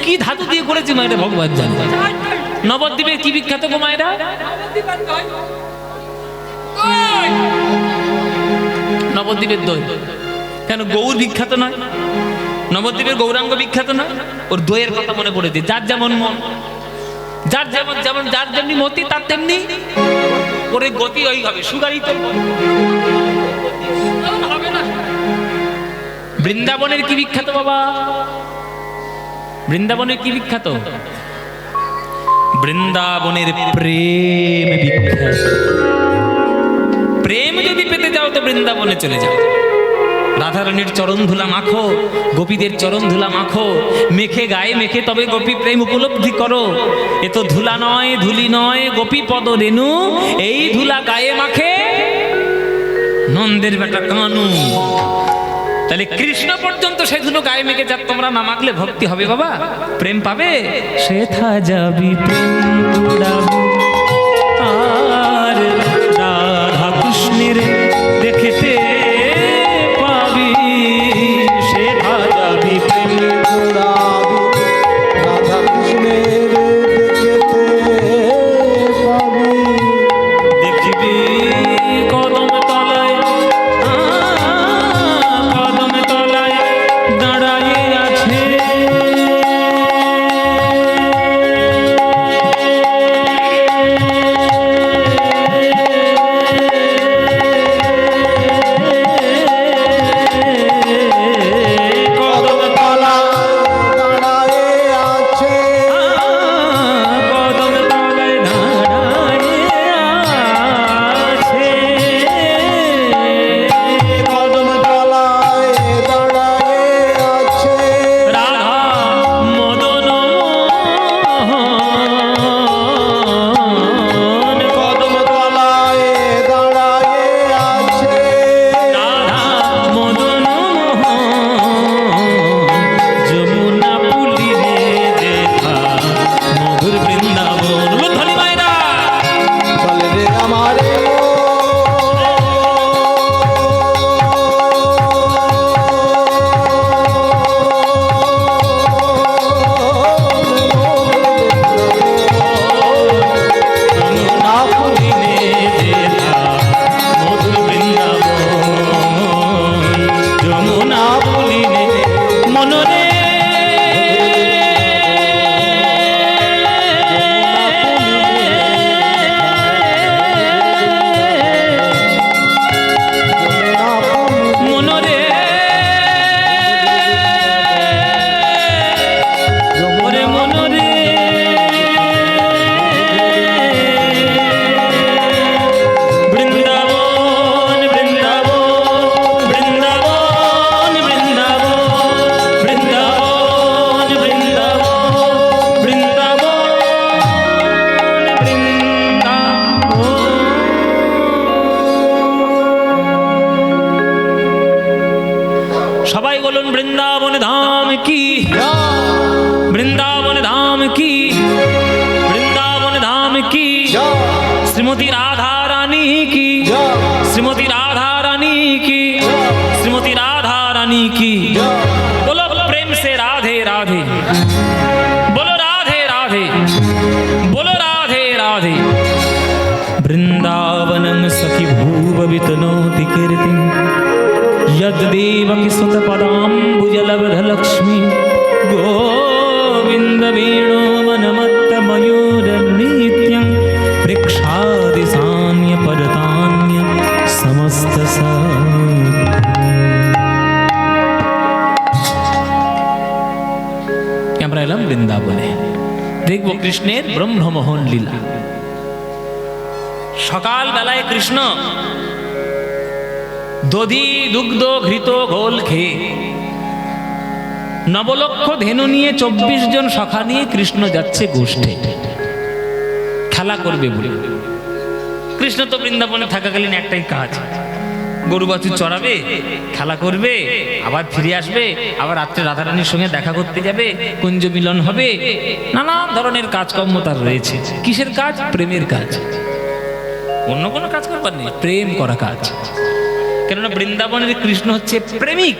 কি ধাতু দিয়ে করেছে মায়েরা ভগবান জানে নবদ্বীপের কি বিখ্যাত গো মায়েরা নবদ্বীপের দই কেন গৌর বিখ্যাত নয় নবদ্বীপের গৌরাঙ্গ বিখ্যাত নয় ওর দইয়ের কথা মনে পড়েছে যার যেমন মন যার যেমন যেমন যার যেমনি মতি তার তেমনি ওরে গতি ওই হবে সুগারই তো বৃন্দাবনের কি বিখ্যাত বাবা বৃন্দাবনের কি বিখ্যাত বৃন্দাবনের প্রেম বিখ্যাত প্রেম যদি পেতে যাও তো বৃন্দাবনে চলে যাও রাধারানীর চরণ ধুলা মাখো গোপীদের চরণ ধুলা মাখো মেখে গায়ে মেখে তবে গোপী প্রেম উপলব্ধি করো এ তো ধুলা নয় ধুলি নয় গোপী পদ রেণু এই ধুলা গায়ে মাখে নন্দের বেটা কানু তাহলে কৃষ্ণ পর্যন্ত সে ধুলো গায়ে মেখে যাক তোমরা না মাখলে ভক্তি হবে বাবা প্রেম পাবে সেথা যাবি প্রেম কুড়াবি আর রাধা কৃষ্ণের দেখতে পাবি সেথা যাবি প্রেম কুড়াবি রাধা কৃষ্ণের দেখতে পাবি দেখবি কদম তলায় কদম তলায় দাঁড়ায়ে আছে বৃন্দাবন ধাম কি, বৃন্দাবন ধাম কি, বৃন্দাবন ধাম কি, শ্রীমতী রাধা রানী কি, শ্রীমতী রাধা রানী কি, শ্রীমতী রাধা রানী কি। बोलो प्रेम से राधे राधे, बोलो राधे राधे, बोलो राधे राधे। वृंदावनं सखी भूव वितनोति कीर्तिं यद्देवकी सुतपदाम्बुजलब्धलक्ष्मी गोविन्द वेणो मनमत्त मयूरनित्यं वृक्षादिसान्य परतान्य समस्त আমরা এলাম বৃন্দাবনে, দেখবো কৃষ্ণের ব্রহ্মমোহন লীলা। সকাল বেলায় কৃষ্ণ দধি দুগ্ধ ঘৃত ঘোল খেয়ে নবলক্ষ ধেনু নিয়ে 24 জন সখা নিয়ে কৃষ্ণ যাচ্ছে গোষ্ঠে খেলা করবে বলে। কৃষ্ণ তো বৃন্দাবনে থাকাকালীন একটাই কাজ, গরু বাছুর চড়াবে, খেলা করবে, আবার ফিরে আসবে, আবার রাত্রে রাধারানীর সঙ্গে দেখা করতে যাবে, কুঞ্জ মিলন হবে, নানা ধরনের কাজকর্ম তার রয়েছে। কিসের কাজ? প্রেমের কাজ। অন্য কোনো কাজ করবার নেই, প্রেম করা কাজ। কেননা বৃন্দাবনের কৃষ্ণ হচ্ছে প্রেমিক,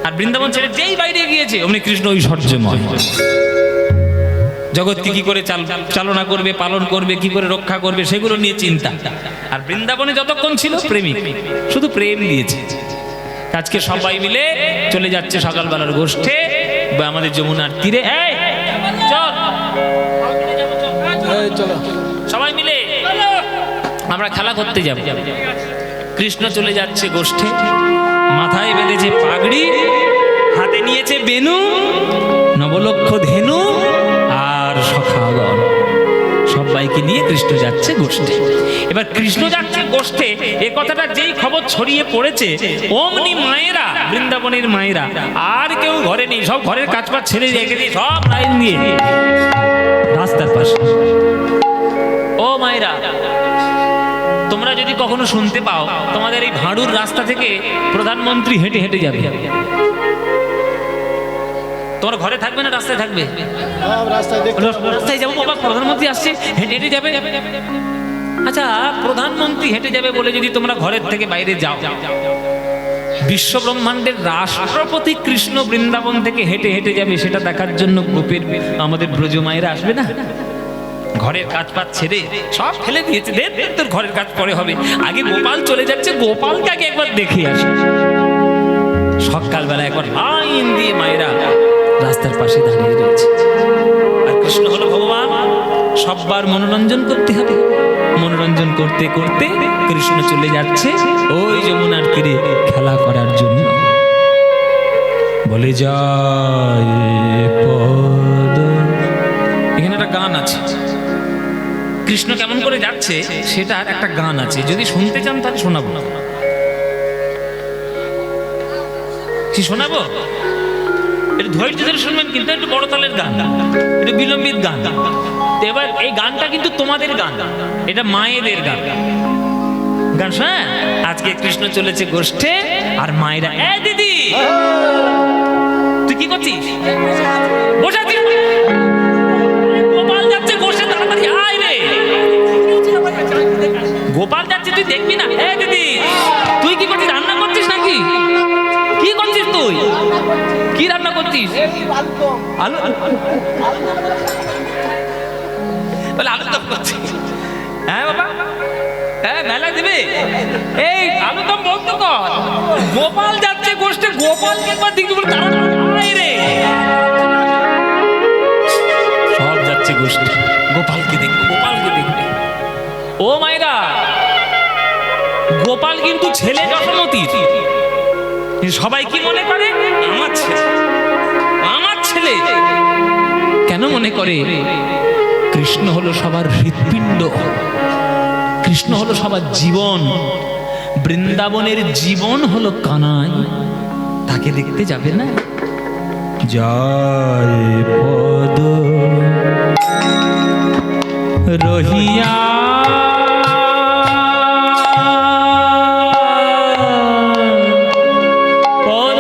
আর বৃন্দাবন ছেড়ে যেই বাইরে গিয়েছে অমনি কৃষ্ণ ঐশ্বর্যময়। জগৎকে কি করে চালনা করবে, পালন করবে, কি করে রক্ষা করবে, সেগুলো নিয়ে চিন্তা। আর বৃন্দাবনে যতক্ষণ ছিল প্রেমিক, শুধু প্রেম দিয়েছে। আজকে সবাই মিলে চলে যাচ্ছে সকালবেলার গোষ্ঠে বা আমাদের যমুনার তীরে। চলো সবাই মিলে আমরা খেলা করতে যাব। কৃষ্ণ চলে যাচ্ছে গোষ্ঠে, মাথায় বেঁধেছে পাগড়ি, হাতে নিয়েছে বেনু, নবলক্ষ ধেনু আর সখাগণ সবাইকে নিয়ে কৃষ্ণ যাচ্ছে গোষ্ঠে। এবার কৃষ্ণ যাচ্ছে গোষ্ঠে, এ কথাটা যেই খবর ছড়িয়ে পড়েছে অমনি মায়েরা, বৃন্দাবনের মায়েরা আর কেউ ঘরে নেই, সব ঘরের কাজ বাজ ছেড়ে রেখে দিয়ে সব লাইন দিয়ে রাস্তার পাশে। ও মায়েরা, তোমরা যদি কখনো শুনতে পাও তোমাদের এই ভাঁড়ুর রাস্তা থেকে প্রধানমন্ত্রী হেঁটে হেঁটে যাবে, তোমার ঘরে থাকবে না রাস্তায় থাকবে? রাস্তায় যাবো বাবা, প্রধানমন্ত্রী আসছে, হেঁটে হেঁটে যাবে। আচ্ছা, প্রধানমন্ত্রী হেঁটে যাবে বলে যদি তোমরা ঘরের থেকে বাইরে যাও, বিশ্ব ব্রহ্মাণ্ডের রাষ্ট্রপতি কৃষ্ণ বৃন্দাবন থেকে হেঁটে হেঁটে যাবে, সেটা দেখার জন্য গোপের আমাদের ব্রজ মায়েরা আসবে না? ঘরের কাজ পাত ছেড়ে সব ফেলে দিয়েছে, তোর ঘরের কাজ পরে হবে, আগে গোপাল চলে যাচ্ছে, গোপালকে আগে একবার দেখে আসে। সকালবেলা একবার লাইন দিয়ে মায়েরা রাস্তার পাশে দাঁড়িয়ে রয়েছে। আর কৃষ্ণ হলো ভগবান, সববার মনোরঞ্জন করতে হবে। মনোরঞ্জন করতে করতে কৃষ্ণ চলে যাচ্ছে ওই যমুনার তীরে খেলা করার জন্য। বলে যায় পদ, এখানে একটা গান আছে, কৃষ্ণ কেমন করে যাচ্ছে সেটার একটা গান আছে, যদি শুনতে চান তাহলে শোনাবো। কি শোনাবো? একটু ধৈর্য ধরে শুনবেন, কিন্তু একটু বড় তালের গান, একটু বিলম্বিত গান। এবার এই গানটা কিন্তু তোমাদের গান, এটা মায়েদের গান। গান শোনা, আজকে কৃষ্ণ চলেছে গোষ্ঠে আর মায়েরা, এ দিদি তুই কি করছিস? বসে আছিস? গোপাল যাচ্ছে গোষ্ঠে, তাড়াতাড়ি আয় রে। গোপাল যাচ্ছে তুই দেখবি না? এ দিদি তুই কি করছিস? রান্না করছিস নাকি? কি করছিস তুই? কি রান্না করছিস? আলু, বলে আলু দম করছিস? হ্যাঁ বাবা, হ্যাঁ মেলা দেবে, এই আলু দম বন্ধ কর। গোপাল যাচ্ছে গোষ্ঠে, গোপালকে একবার দেখবি বলে তাড়াতাড়ি রে। সব যাচ্ছে গোষ্ঠে, গোপালকে দেখবে, গোপালকে দেখবে। ও মায়েরা, গোপাল কিন্তু ছেলে যশোমতীর। সবাই কি মনে করে? আমার ছেলে, আমার ছেলে। কেন মনে করে? কৃষ্ণ হলো সবার হৃৎপিণ্ড, কৃষ্ণ হলো সবার জীবন। বৃন্দাবনের জীবন হলো কানাই, তাকে দেখতে যাবে না? জয় পদ রহিয়া পদ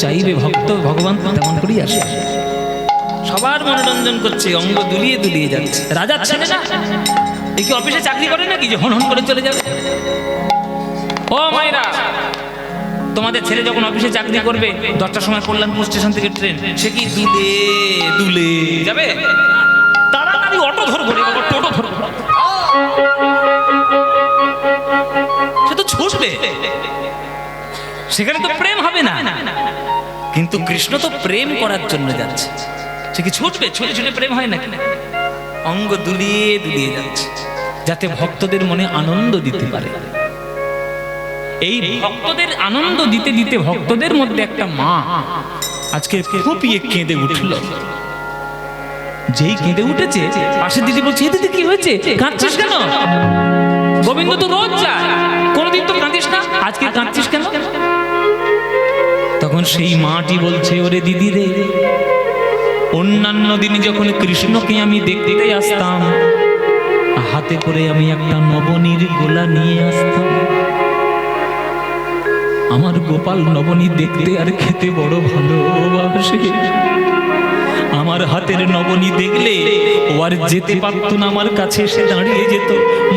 চাইবে ভক্ত ভগবান তেমন করেই আসে। সবার মনোরঞ্জন করছে, অঙ্গ দুলিয়ে দুলিয়ে যাচ্ছে। রাজার ছেলে না, এই কি অফিসে চাকরি করে নাকি যে হন হন করে চলে যাবে? ও মায়েরা, তোমাদের ছেলে যখন অফিসে চাকরি করবে, 10টার সময় কল্যাণপুর স্টেশন থেকে ট্রেন, সে কি দুলে দুলে যাবে? তাড়াতাড়ি অটো ধরবো রে বাবা, টোটো ধরবো, সে তো ছুটবে। সেখানে তো প্রেম হবে না। কিন্তু কৃষ্ণ তো প্রেম করার জন্য যাচ্ছে, সে কি ছুটবে? ছুটে ছুটে প্রেম হয় নাকি? অঙ্গ দুলিয়ে দুলিয়ে যাচ্ছে, যাতে ভক্তদের মনে আনন্দ দিতে পারে। এই ভক্তদের আনন্দ দিতে দিতে ভক্তদের মধ্যে একটা মা আজকে ফুপিয়ে কেঁদে উঠল। যেই কেঁদে উঠেছে, পাশের দিদি বলছে, দিদি কি হয়েছে, কাঁদছিস কেন? গোবিন্দ তো রোজ যায়, কোনদিন তো কাঁদিস না, আজকে কাঁদছিস কেন? তখন সেই মাটি বলছে, ওরে দিদি রে, অন্যান্য দিন যখন কৃষ্ণকে আমি দেখতে আসতাম, হাতে করে আমি একটা নবনীর গোলা নিয়ে আসতাম। আমার গোপাল নবনী দেখতে আর খেতে বড় ভালোবাসে। আমার হাতের নবনী দেখলে ও আর যেতে পারত না, আমার কাছে এসে দাঁড়িয়ে যেত,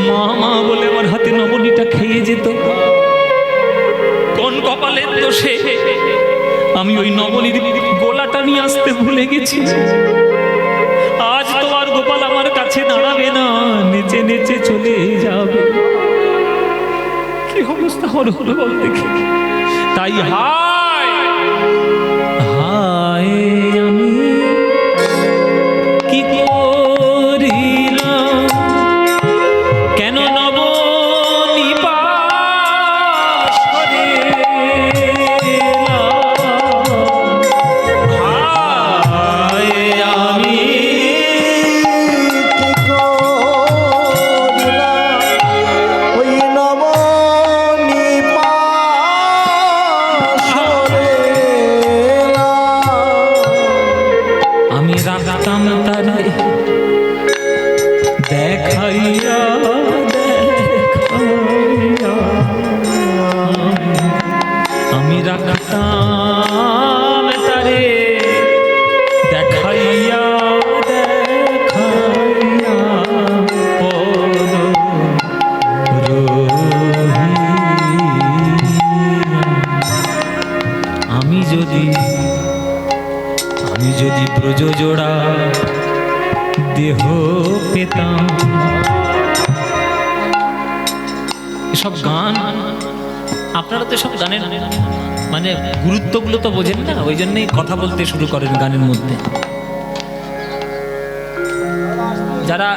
মা মা বলে আমার হাতে নবনীটা খেয়ে যেত। কোন কপালের দোষে আমি ওই নবনীর গোলাটা নিয়ে আসতে ভুলে গেছি। আজ তো আর গোপাল আমার কাছে দাঁড়াবে না, নেচে নেচে চলে যাবে। কি অবস্থা হলো বল দেখি। তাই হায় হায় আমি কি করিলাম, কেন নবনী পাশরে হায় আমি কি করিলাম, ওই নবনী পাশরে আমি রাখতাম তারে দেখাইয়া দেখাইয়া, আমি রাখতাম তারে দেখাইয়া দেখাইয়া পদ রহিয়া। আমি যদি ব্রজ জোড়া দেহ পেতাম। এসব গান, আপনারা তো সব গানের মানে গুরুত্বগুলো তো বোঝেন না, ওই জন্যই কথা বলতে শুরু করেন গানের মধ্যে। যারা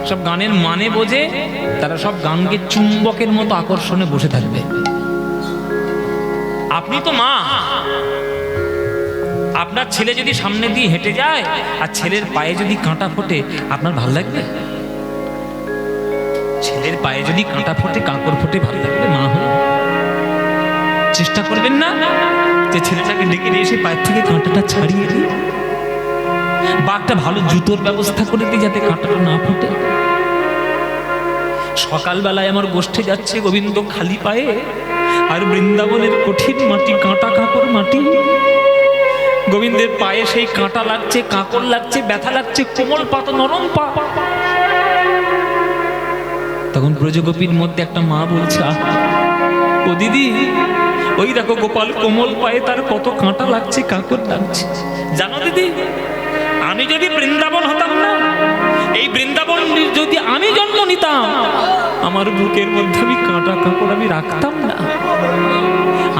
সব গানের মানে বোঝে, তারা সব গানকে চুম্বকের মতো আকর্ষণে বসে থাকবে। আপনি তো মা, আপনার ছেলে যদি সামনে দিয়ে হেঁটে যায় আর ছেলের পায়ে যদি কাঁটা ফোটে, আপনার ভালো লাগবে? ছেলের পায়ে যদি কাঁটা ফোটে, কাঁকড় ফোটে, ভালো লাগবে? মা হয়ে চেষ্টা করবেন না যে ছেলেটাকে ডেকে নিয়ে এসে পায়ের থেকে কাঁটাটা ছাড়িয়ে দিই, বা একটা ভালো জুতোর ব্যবস্থা করে দিই যাতে কাঁটাটা না ফোটে। সকালবেলায় আমার গোষ্ঠী যাচ্ছে গোবিন্দ খালি পায়ে, আর বৃন্দাবনের কঠিন মাটি, কাঁটা কাঁকড় মাটি, গোবিন্দের পায়ে সেই কাঁটা লাগছে, কাঁকড় লাগছে, ব্যথা লাগছে, কোমল পা তো নরম পা। তখন ব্রজগোপীর মধ্যে একটা মা বলছে, ও দিদি, ওই দেখো গোপাল কোমল পায়ে, তার কত কাঁটা লাগছে, কাঁকড় লাগছে। জানো দিদি, আমি যদি বৃন্দাবন হতাম না, এই বৃন্দাবন যদি আমি জন্ম নিতাম, আমার বুকের মধ্যে আমি কাঁটা কাঁকড় আমি রাখতাম না,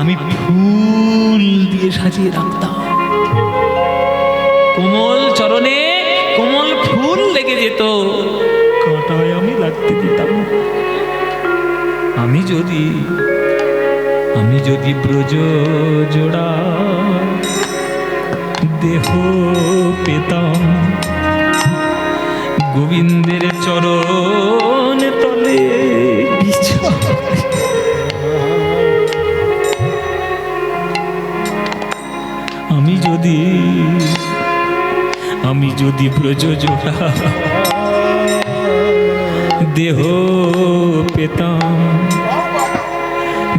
আমি ফুল দিয়ে সাজিয়ে রাখতাম। কোমল চরণে কোমল ফুল লেগে যেত, কাঁটায় আমি লাগতে দিতাম। আমি যদি ব্রজ জোড়া দেহ পেতাম, গোবিন্দের চরণ তলে আমি যদি ব্রজ জোড়া দেহ পেতাম,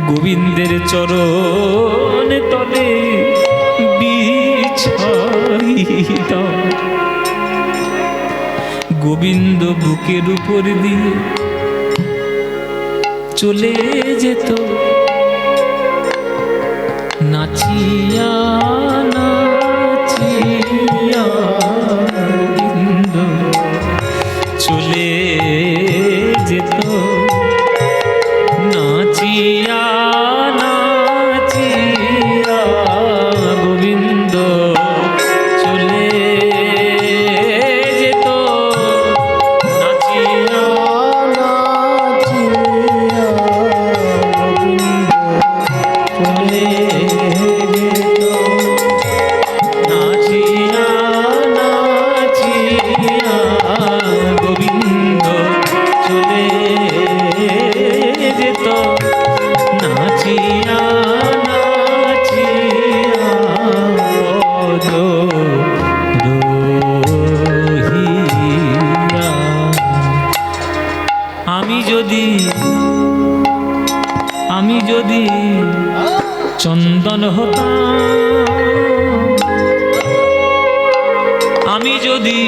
গোবিন্দের চরণ তলে বিছাইতাম। গোবিন্দ বুকের উপর দিয়ে চলে যেত নাচিয়া নাচিয়া। গোবিন্দ চলে যেত নাচিয়া নাচিয়া। গোবিন্দ চলে যেত নাচিয়া নাচিয়া গোবিন্দ চলে যেত নাচিয়া নাচিয়া। গোবিন্দ চলে যেত নাচিয়া নাচিয়া। পদ রহিয়া। আমি যদি চন্দন হতাম, আমি যদি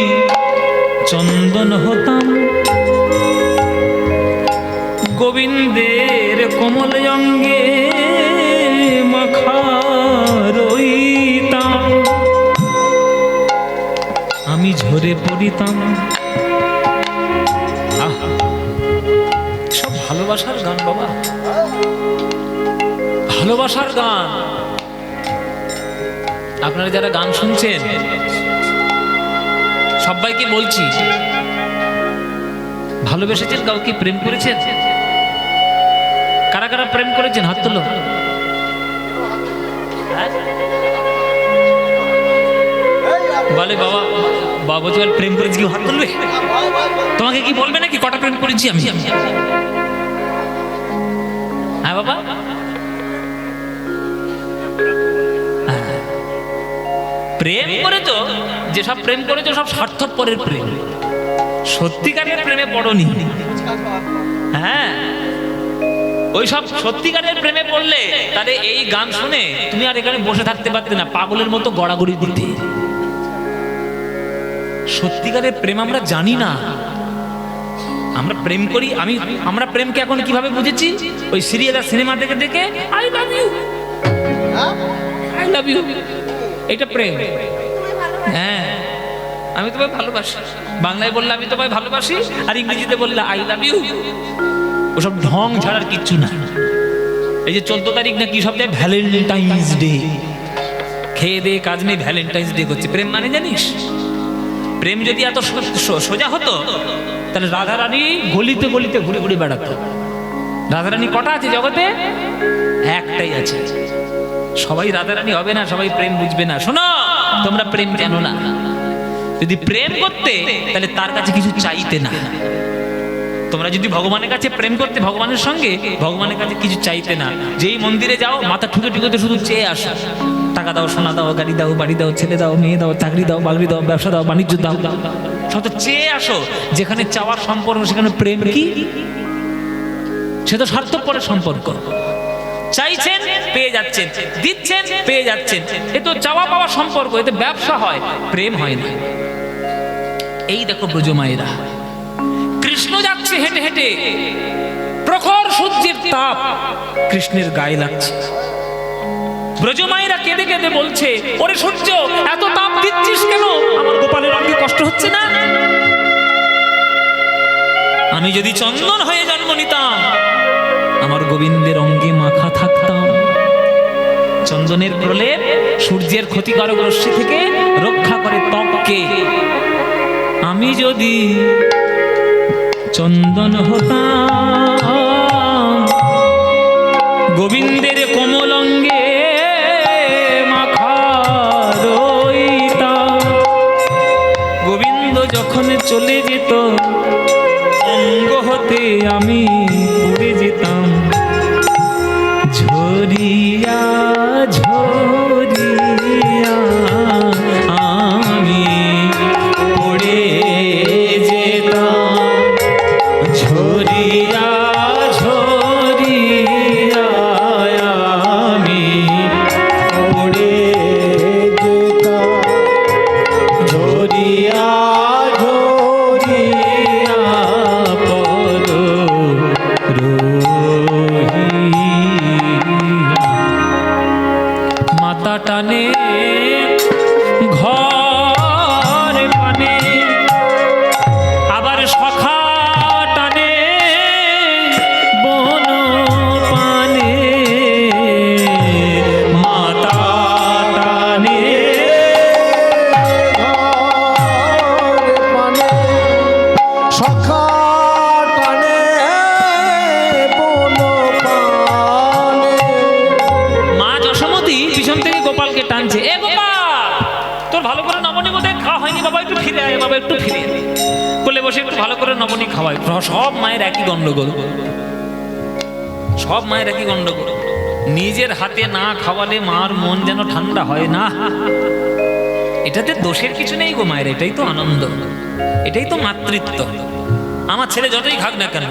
চন্দন হতাম, গোবিন্দের কোমল অঙ্গে মাখা রইতাম। আমি ঝরে পড়িতাম। আহ, সব ভালোবাসার গান বাবা, ভালোবাসার গান। আপনারা যারা গান শুনছেন সবাইকে বলছি, ভালোবেসেছেন, কাউকে প্রেম করেছেন? কারা কারা প্রেম করেছেন হাত তোলো। বলে বাবা, বাবা বলছে প্রেম করেছি, কি হাত তুলবে? তোমাকে কি বলবে নাকি কটা প্রেম করেছি আমি? হ্যাঁ বাবা, প্রেম করেছো, যেসব প্রেম করেছো সব স্বার্থপরের প্রেম, সত্যিকারের প্রেমে পড়নি। হ্যাঁ, ওই সব সত্যিকারের প্রেমে পড়লে তাহলে এই গান শুনে তুমি আর এখানে বসে থাকতে পারতে না, পাগলের মতো গড়াগড়ি দিতে। সত্যিকারের প্রেম আমরা জানি না, আমরা প্রেম করি। আমরা প্রেমকে এখন কিভাবে বুঝেছি? ওই সিরিয়াল আর সিনেমা দেখে দেখে I love you, I love you, এটা প্রেম। হ্যাঁ, আমি তোমায় ভালোবাসি, বাংলায় বললে আমি তোমায় ভালোবাসি, আর ইংরেজিতে বললে আই লাভ ইউ। ওসব ঢং ছাড়ার কিচ্ছু না। এই যে 14 তারিখ না কি সপ্তাহে ভ্যালেন্টাইন্স ডে, খেয়ে দিয়ে কাজ নেই ভ্যালেন্টাইন্স ডে করছে। প্রেম মানে জানিস? প্রেম যদি এত সোজা হতো তাহলে রাধারানী গলিতে গলিতে ঘুরে ঘুরে বেড়াতো। রাধারানী কটা আছে জগতে? একটাই আছে। সবাই রাধারানী হবে না, সবাই প্রেম বুঝবে না। শোনো, তোমরা প্রেম জানো না। যদি প্রেম করতে তাহলে তার কাছে কিছু চাইতে না। তোমরা যদি ভগবানের কাছে প্রেম করতে, ভগবানের সঙ্গে, ভগবানের কাছে কিছু চাইতে না। যেই মন্দিরে যাও মাথা ঠুকে ঠুকে শুধু চেয়ে আসো, টাকা দাও, সোনা দাও, গাড়ি দাও, বাড়ি দাও, ছেলে দাও, মেয়ে দাও, চাকরি দাও, বাকরি দাও, ব্যবসা দাও, বাণিজ্য দাও, সব তো চেয়ে আসো। যেখানে চাওয়ার সম্পর্ক সেখানে প্রেম কি? সে তো স্বার্থপরের সম্পর্ক। চাইছেন পেয়ে যাচ্ছেন, দিচ্ছেন পেয়ে যাচ্ছেন, এ তো চাওয়া পাওয়া সম্পর্ক, এতে ব্যবসা হয়, প্রেম হয় না। এই দেখো ব্রজমায়েরা, কৃষ্ণ যাচ্ছে হেঁটে হেঁটে, প্রখর সূর্যের তাপ কৃষ্ণের গায়ে লাগছে। ব্রজমায়েরা কেঁদে কেঁদে বলছে, ওরে সূর্য, এত তাপ দিচ্ছিস কেন? আমার গোপালের অঙ্গে কষ্ট হচ্ছে না? আমি যদি চন্দন হয়ে জন্ম নিতাম, আমার গোবিন্দের অঙ্গে মাখা থাকতাম। চন্দনের প্রলেপ সূর্যের ক্ষতিকারক রশ্মি থেকে রক্ষা করে ত্বককে। আমি যদি চন্দন হতাম, গোবিন্দের কোমল অঙ্গে মাখা রইতাম। গোবিন্দ যখন চলে যেত, অঙ্গ হতে আমি পড়ে যেতাম ঝরিয়া ঝরিয়া। আমি পড়ে যেতাম ঝরিয়া ঝরিয়া। ঝরিয়া পদ রহিয়া। মাতা টানে ঘর পানে, আবার সখা টানে বন পানে। মাতা টানে ঘর পানে, সখা টানে বন পানে। মা যশোমতী পিছন থেকে গোপালকে টানছে, এ গোপাল তোর ভালো করে নবনী বোধহয় খাওয়া হয়নি, বাবা একটু ফিরে আয়, বাবা একটু ফিরে আয়। কোলে বসে একটু ভালো করে নবনী খাওয়ায়। সব মায়ের একই গন্ডগোল, সব মায়ের একই গন্ডগোল। নিজের হাতে না খাওয়ালে মার মন যেন ঠান্ডা হয় না। এটাতে দোষের কিছু নেই গো মায়ের, এটাই তো আনন্দ, এটাই তো মাতৃত্ব। আমার ছেলে যতই খাক না কেন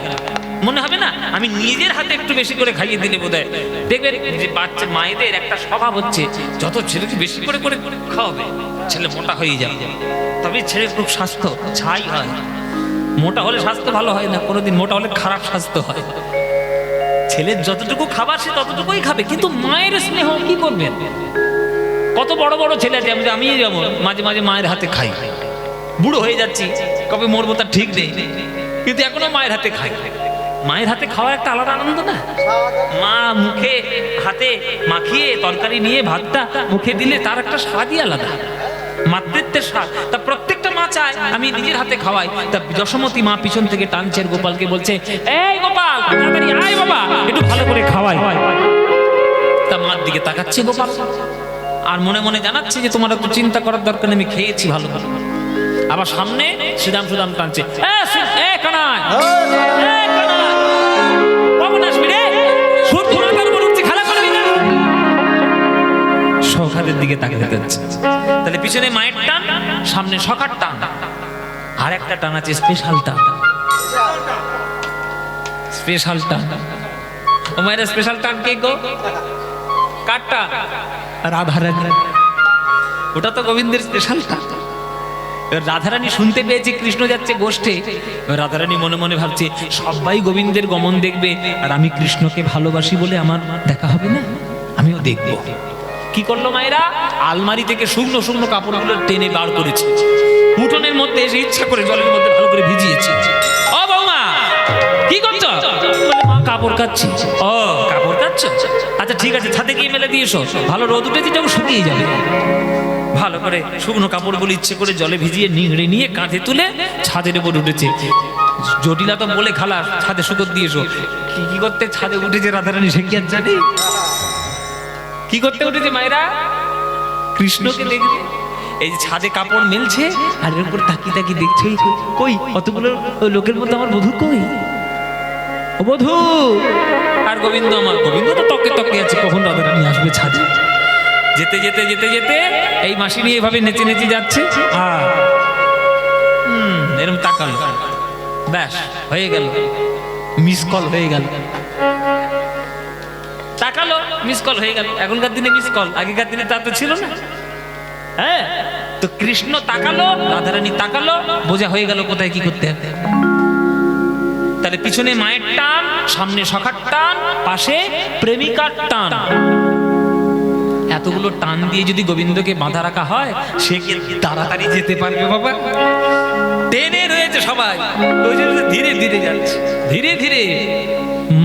মনে হবে না আমি নিজের হাতে একটু বেশি করে খাইয়ে দিলে বোধহয় দেখবেন যে বাচ্চা মায়েদের একটা স্বভাব হচ্ছে যত ছেলেকে বেশি করে করে খাওয়াবে ছেলে মোটা হয়ে যাবে, তবে ছেলের খুব স্বাস্থ্য ছাই হয়। মোটা হলে স্বাস্থ্য ভালো হয় না কোনোদিন, মোটা হলে খারাপ স্বাস্থ্য হয়। ছেলের যতটুকু খাবার সে ততটুকুই খাবে, কিন্তু মায়ের স্নেহ কি করবেন। কত বড় বড় ছেলে আছে, আমি যেমন মাঝে মাঝে মায়ের হাতে খাই, বুড়ো হয়ে যাচ্ছি কবে মরবো তার ঠিক নেই, কিন্তু এখনো মায়ের হাতে খাই। মায়ের হাতে খাওয়ার একটা আলাদা আনন্দ না। মা মুখে হাতে মাখিয়ে তরকারি নিয়ে ভাতটা মুখে দিলে তার একটা স্বাদই আলাদা, মাতৃত্বের স্বাদ। তা প্রত্যেকটা মা চায় আমি নিজের হাতে খাওয়াই। তা যশোমতী মা পিছন থেকে টানছে গোপালকে, বলছে এই গোপাল তাড়াতাড়ি আয় বাবা, একটু ভালো করে খাওয়াই। তা মার দিকে তাকাচ্ছে গোপাল আর মনে মনে জানাচ্ছে যে তোমার একটু চিন্তা করার দরকার নেই, আমি খেয়েছি ভালো ভালো। আবার সামনে সুদাম সুদাম টানছে, কানাই কখন আসবি রে, খেলা করবি না। সখাদের দিকে তাকিয়ে যাচ্ছে, তাহলে পিছনে মায়ের টান, সামনে সখার টান, আর একটা টান আছে স্পেশাল টান। স্পেশাল টান ও মায়ের স্পেশাল টান কে গো, কারটা? রাধারানী। ওটা তো গোবিন্দের স্পেশাল টান। রাধারানী শুনতে পেয়েছে কৃষ্ণ যাচ্ছে গোষ্ঠে, রাধারানী মনে মনে ভাবছে সবাই গোবিন্দের গমন দেখবে আর আমি কৃষ্ণকে ভালোবাসি বলে আমার দেখা হবে না, আমিও দেখব। কি করলো মায়েরা, আলমারি থেকে শুকনো শুকনো কাপড়গুলো টেনে বার করেছে, উঠোনের মধ্যে এসে ইচ্ছা করে জলের মধ্যে ভালো করে ভিজিয়েছে। ও বৌমা কি করছো? বলে, মা কাপড় কাচ্ছি। ও কাপড় কাচ্ছ, আচ্ছা ঠিক আছে ছাদে গিয়ে মেলে দিয়ে এসো, ভালো রোদ উঠেছে যখন শুকিয়ে যাবে। ভালো করে শুকনো কাপড়গুলো ইচ্ছে করে জলে ভিজিয়ে নিংড়ে নিয়ে কাঁধে তুলে ছাদের উপর উঠেছে। জটিলা তো বলে খালা ছাদে শুকর দিয়ে এসো। কি করতে ছাদে উঠেছে রাধারানী সে কি আর জানে? কি করতে উঠেছে মায়েরা? কৃষ্ণকে দেখবে। এই যে ছাদে কাপড় মেলছে আর এর উপর তাকিয়ে তাকিয়ে দেখছে, কই কতগুলো লোকের মধ্যে আমার বধূ কই, ও বধূ। আর গোবিন্দ, আমার গোবিন্দ তো তকে তকে আছে কখন রাধারানী আসবে ছাদে। যেতে যেতে যেতে যেতে এই মাসি নিয়ে এভাবে নেচে নেচে যাচ্ছে আর এরকম তাকালো, ব্যাস হয়ে গেল, মিস কল হয়ে গেল। তাকালো মিস কল হয়ে গেল। এখনকার দিনে মিস কল, আগেকার দিনে তা তো ছিল না। হ্যাঁ, তো কৃষ্ণ তাকালো, রাধারানী তাকালো, বোঝা হয়ে গেল কোথায় কি করতে হবে। তাহলে পিছনে মায়ের টান, সামনে সখার টান, পাশে প্রেমিকার টান। এতগুলো টান দিয়ে যদি গোবিন্দকে বাঁধা রাখা হয় সে কি তাড়াতাড়ি যেতে পারবে বাবা? টেনে রয়েছে সবাই, ওই জন্য ধীরে ধীরে যাচ্ছে, ধীরে ধীরে।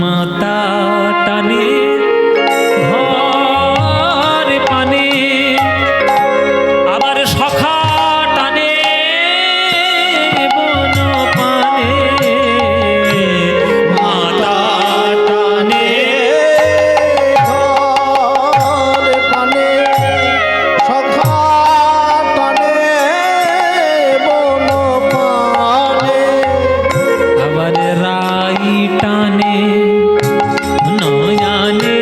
মাতা টানে ঘর পানে, আবার সখা টানে বন পানে। মাতা টানে ঘর পানে, সখা টানে বন পানে। আবার রাই টানে নয়ানে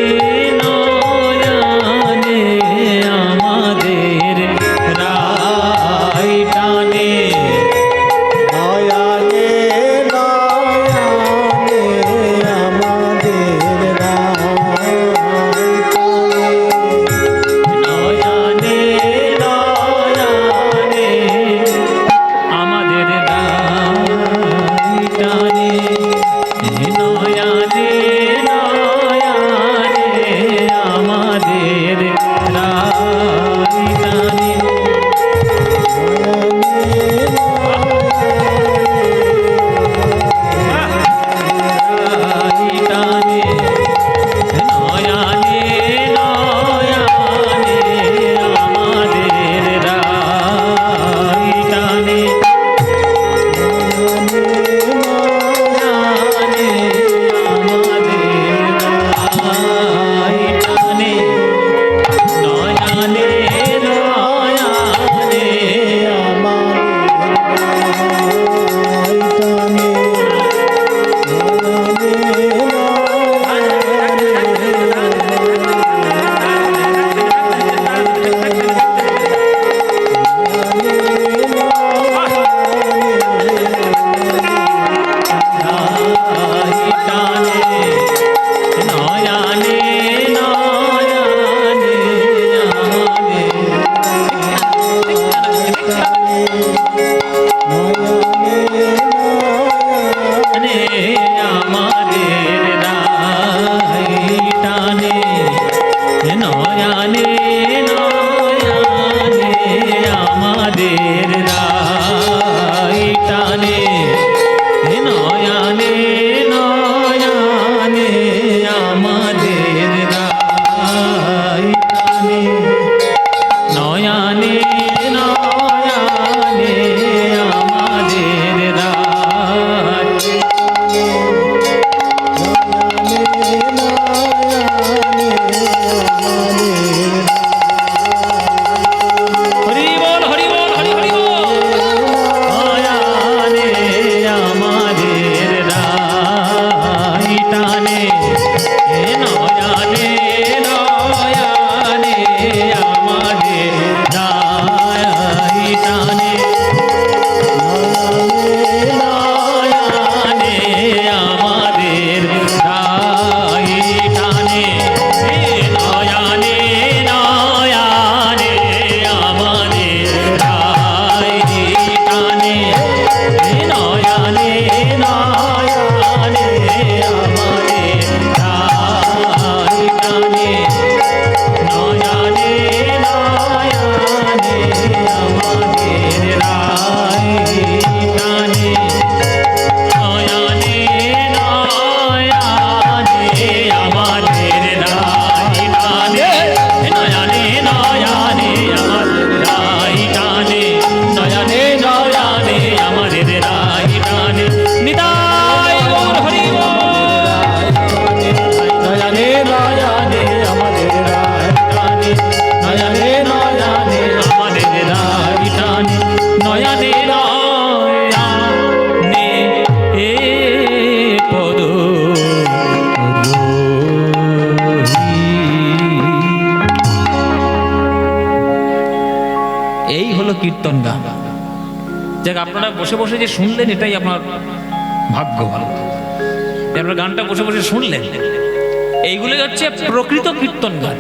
নে আমাদের রাই টানে নয়ানে নয়ানে আমাদের রাই টানে নয়ানে নয়ানে আমাদের রাই টানে নয়ানে নয়ানে আমাদের রাই হরি বল হরি বল হরি হরি বল নয়ানে আমাদের রাই টানে নয়ানে নয়ানে আমাদের রাই টানে নয়ানে আমাদের রাই টানে নয়ানে নয়ানে আমাদের রাই টানে নয়ানে নয়ানে আমাদের রাই টানে নয়ানে নয়ানে আমাদের রাই টানে নয়ানে নয়ানে আমাদের রাই টানে নয়ানে নয়ানে আমাদের রাই টানে নয়ানে নয়ানে আমাদের রাই টানে নিতাই গৌর হরি বল নয়ানে নয়ানে আমাদের রাই টানে নয়ানে নয়ানে আমাদের রাই টানে নয়ানে নয়ানে এ পদ এই হলো কীর্তন গান। যাক আপনারা বসে বসে যে শুনলেন এটাই আপনার ভাগ্য ভালো যে আপনারা গানটা বসে বসে শুনলেন। এইগুলোই হচ্ছে প্রকৃত কীর্তন গান।